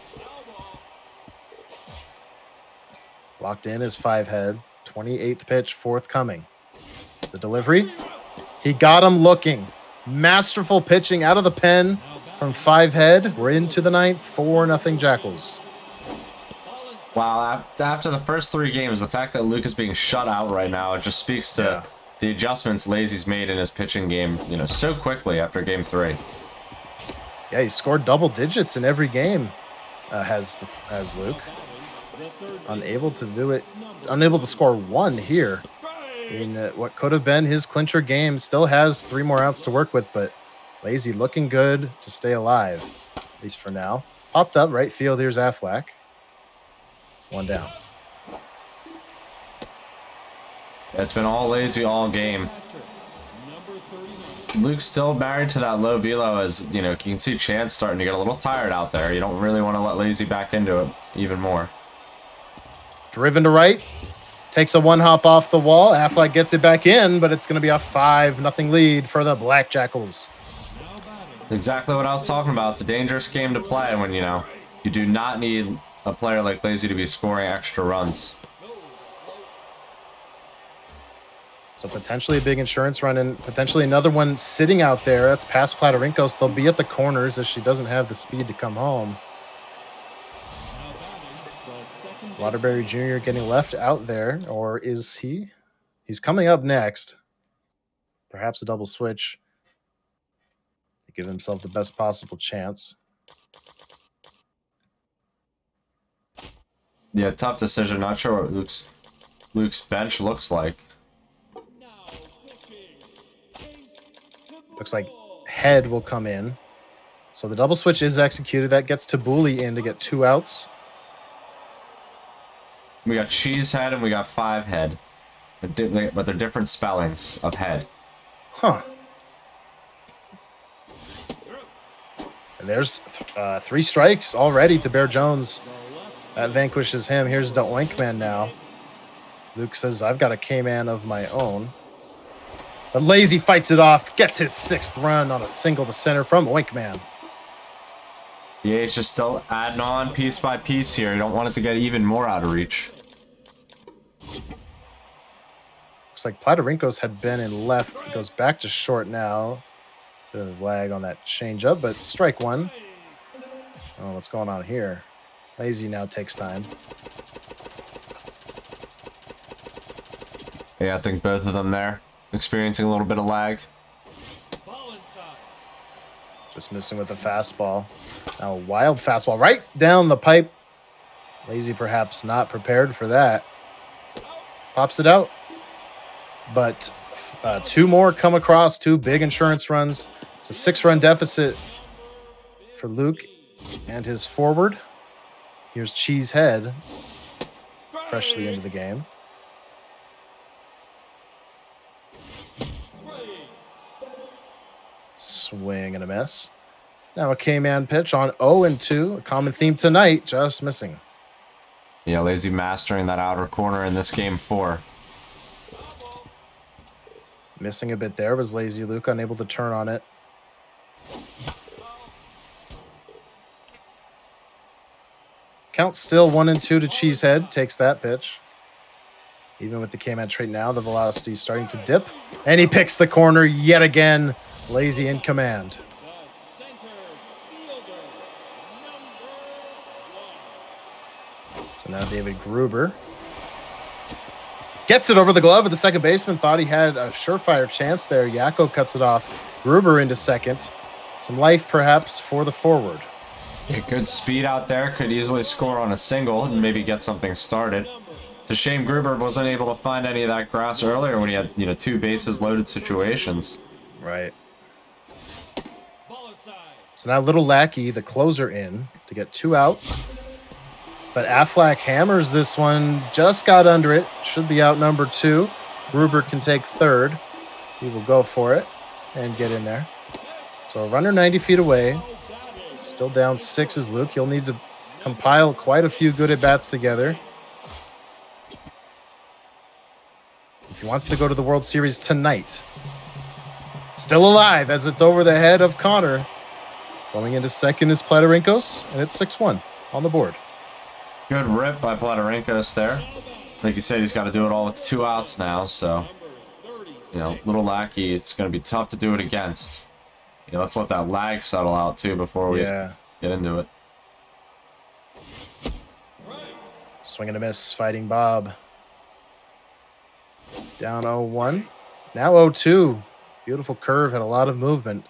Speaker 6: Locked in is 5-head. 28th pitch forthcoming. The delivery. He got him looking. Masterful pitching out of the pen from 5-head. We're into the 9th. 4-0 Jackals.
Speaker 7: Wow. After the first 3 games, the fact that Luke is being shut out right now, it just speaks to the adjustments Lazy's made in his pitching game, so quickly after game 3.
Speaker 6: Yeah, he scored double digits in every game, has Luke. Unable to do it, unable to score 1 here in what could have been his clincher game. Still has 3 more outs to work with, but Lazy looking good to stay alive, at least for now. Popped up right field. Here's Aflac. 1 down.
Speaker 7: It's been all Lazy all game. Luke's still married to that low velo, as you can see Chance starting to get a little tired out there. You don't really want to let Lazy back into it even more.
Speaker 6: Driven to right. Takes a 1-hop off the wall. Affleck gets it back in, but it's going to be a 5-0 lead for the Black Jackals.
Speaker 7: Exactly what I was talking about. It's a dangerous game to play when, you do not need a player like Lazy to be scoring extra runs.
Speaker 6: So potentially a big insurance run and potentially another one sitting out there. That's past Platarinkos. They'll be at the corners as she doesn't have the speed to come home. Waterbury Jr. getting left out there, or is he? He's coming up next. Perhaps a double switch to give himself the best possible chance.
Speaker 7: Yeah, tough decision. Not sure what Luke's bench looks like.
Speaker 6: Looks like Head will come in. So the double switch is executed. That gets Tabuli in to get 2 outs.
Speaker 7: We got Cheesehead and we got 5-head. But they're different spellings of head.
Speaker 6: Huh. And there's 3 strikes already to Bear Jones. That vanquishes him. Here's the Oinkman now. Luke says, I've got a K-Man of my own. But Lazy fights it off. Gets his 6th run on a single to center from Oinkman.
Speaker 7: The A's just still adding on piece by piece here. You don't want it to get even more out of reach.
Speaker 6: Looks like Platarinkos had been in left. He goes back to short now. Bit of lag on that changeup, but strike 1. Oh, what's going on here? Lazy now takes time.
Speaker 7: Yeah, I think both of them there experiencing a little bit of lag.
Speaker 6: Just missing with the fastball. Now a wild fastball right down the pipe. Lazy perhaps not prepared for that. Pops it out. But 2 more come across, 2 big insurance runs. It's a 6-run deficit for Luke and his forward. Here's Cheesehead, freshly into the game. Swing and a miss. Now a K-Man pitch on 0-2. A common theme tonight, just missing.
Speaker 7: Yeah, Lazy mastering that outer corner in this game 4.
Speaker 6: Missing a bit there was Lazy Luke, unable to turn on it. Count still 1-2 to Cheesehead. Takes that pitch. Even with the K-Man trait now, the velocity is starting to dip. And he picks the corner yet again. Lazy in command.
Speaker 4: The center fielder, number 1.
Speaker 6: So now David Gruber gets it over the glove of the second baseman. Thought he had a surefire chance there. Yakko cuts it off. Gruber into second. Some life perhaps for the forward.
Speaker 7: Yeah, good speed out there. Could easily score on a single and maybe get something started. It's a shame Gruber wasn't able to find any of that grass earlier when he had, you know, 2 bases loaded situations.
Speaker 6: Right.
Speaker 4: Ball outside.
Speaker 6: So now Little Lackey, the closer, in to get 2 outs. But Affleck hammers this one. Just got under it. Should be out number 2. Gruber can take third. He will go for it and get in there. So a runner 90 feet away. Still down 6 is Luke. He'll need to compile quite a few good at-bats together if he wants to go to the World Series tonight. Still alive as it's over the head of Connor. Going into second is Platarinkos, and it's 6-1 on the board.
Speaker 7: Good rip by Platarinkos there. Like you said, he's got to do it all with 2 outs now, so, you know, Little Lackey, it's going to be tough to do it against. You know, let's let that lag settle out, too, before we get into it.
Speaker 6: Swing and a miss, fighting Bob. Down 0-1. Now 0-2. Beautiful curve, had a lot of movement.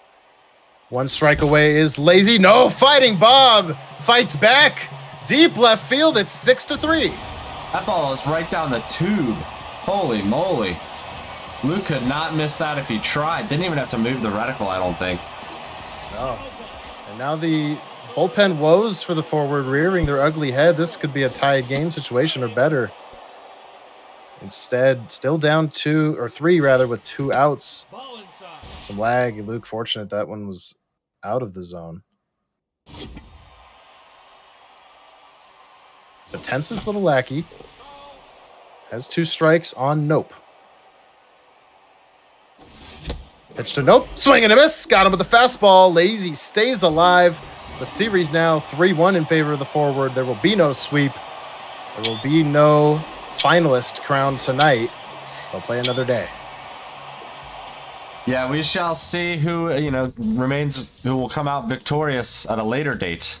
Speaker 6: 1 strike away is Lazy. No, fighting Bob fights back. Deep left field, it's 6-3.
Speaker 7: That ball is right down the tube. Holy moly. Luke could not miss that if he tried. Didn't even have to move the reticle, I don't think.
Speaker 6: No. And now the bullpen woes for the forward rearing their ugly head. This could be a tied game situation or better. Instead, still down 2 or 3 rather with 2 outs.
Speaker 4: Ball inside.
Speaker 6: Some lag. Luke fortunate that one was out of the zone. But tenses Little Lackey has 2 strikes on Nope. Pitch to Nope. Swing and a miss. Got him with the fastball. Lazy stays alive. The series now 3-1 in favor of the forward. There will be no sweep. There will be no finalist crowned tonight. They'll play another day.
Speaker 7: Yeah, we shall see who, you know, who will come out victorious at a later date.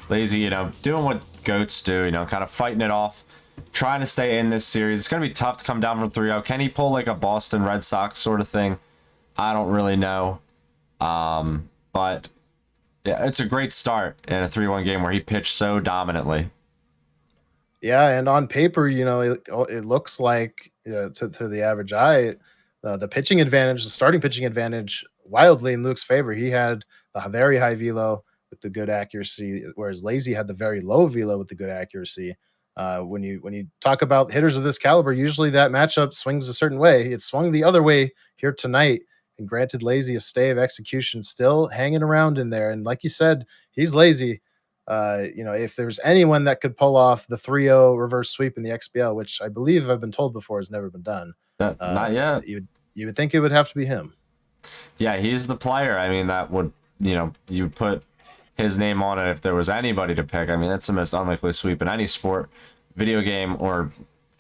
Speaker 7: Lazy, you know, doing what goats do, you know, kind of fighting it off, trying to stay in this series. It's going to be tough to come down from 3-0. Can he pull like a Boston Red Sox sort of thing? I don't really know. But yeah, it's a great start in a 3-1 game where he pitched so dominantly.
Speaker 6: Yeah, and on paper, you know, it looks like, to the average eye, the pitching advantage, the starting pitching advantage, wildly in Luke's favor. He had the very high velo with the good accuracy, whereas Lazy had the very low velo with the good accuracy. When you talk about hitters of this caliber, usually that matchup swings a certain way. It swung the other way here tonight, and granted Lazy a stay of execution, still hanging around in there. And like you said, he's Lazy. You know, if there's anyone that could pull off the 3-0 reverse sweep in the XBL, which I believe I've been told before has never been done.
Speaker 7: Not yet.
Speaker 6: You would think it would have to be him.
Speaker 7: Yeah, he's the player. I mean, that would, you know, you put his name on it if there was anybody to pick. I mean, that's the most unlikely sweep in any sport, video game or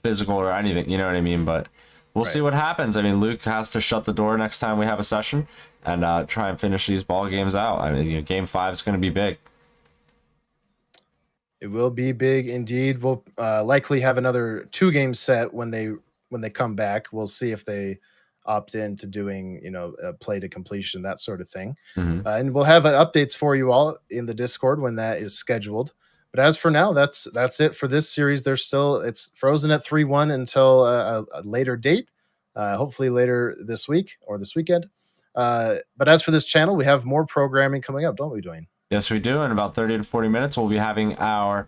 Speaker 7: physical or anything, you know what I mean? But we'll see what happens. I mean, Luke has to shut the door next time we have a session and try and finish these ball games out. I mean, you know, game 5 is going to be big.
Speaker 6: It will be big indeed. We'll likely have another 2-game set when they come back. We'll see if they opt into doing, you know, play to completion, that sort of thing. And we'll have updates for you all in the Discord when that is scheduled. But as for now, that's it for this series. It's frozen at 3-1 until a later date, hopefully later this week or this weekend. But as for this channel, we have more programming coming up, don't we, Dwayne?
Speaker 7: Yes, we do. In about 30 to 40 minutes, we'll be having our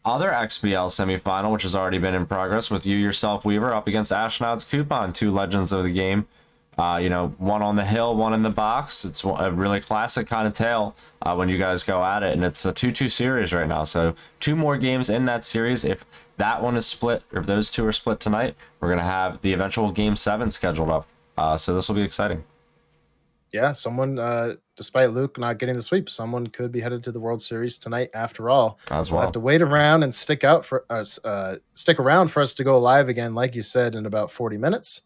Speaker 7: other XBL semifinal, which has already been in progress, with you, yourself, Weaver, up against Ashnod's Coupon, 2 legends of the game. You know, one on the hill, one in the box. It's a really classic kind of tale when you guys go at it, and it's a 2-2 series right now. So 2 more games in that series. If that one is split, or if those 2 are split tonight, we're going to have the eventual Game 7 scheduled up. So this will be exciting.
Speaker 6: yeah, someone, despite Luke not getting the sweep, someone could be headed to the World Series tonight. After all,
Speaker 7: As
Speaker 6: we'll
Speaker 7: well.
Speaker 6: have to wait around and stick around for us to go live again, like you said, in about 40 minutes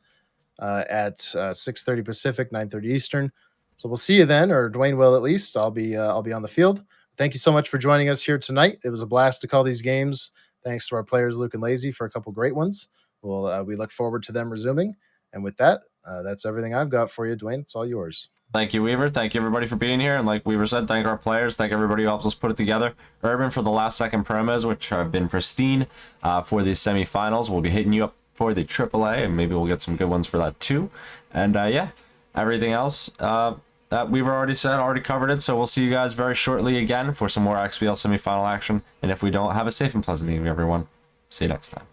Speaker 6: at 6:30 Pacific, 9:30 Eastern. So we'll see you then, or Dwayne will at least. I'll be on the field. Thank you so much for joining us here tonight. It was a blast to call these games. Thanks to our players, Luke and Lazy, for a couple great ones. We look forward to them resuming. And with that, that's everything I've got for you, Dwayne. It's all yours.
Speaker 7: Thank you, Weaver. Thank you, everybody, for being here. And like Weaver said, thank our players. Thank everybody who helps us put it together. Urban for the last-second promos, which have been pristine for these semifinals. We'll be hitting you up for the AAA, and maybe we'll get some good ones for that, too. And, yeah, everything else that Weaver already covered it. So we'll see you guys very shortly again for some more XBL semifinal action. And if we don't, have a safe and pleasant evening, everyone. See you next time.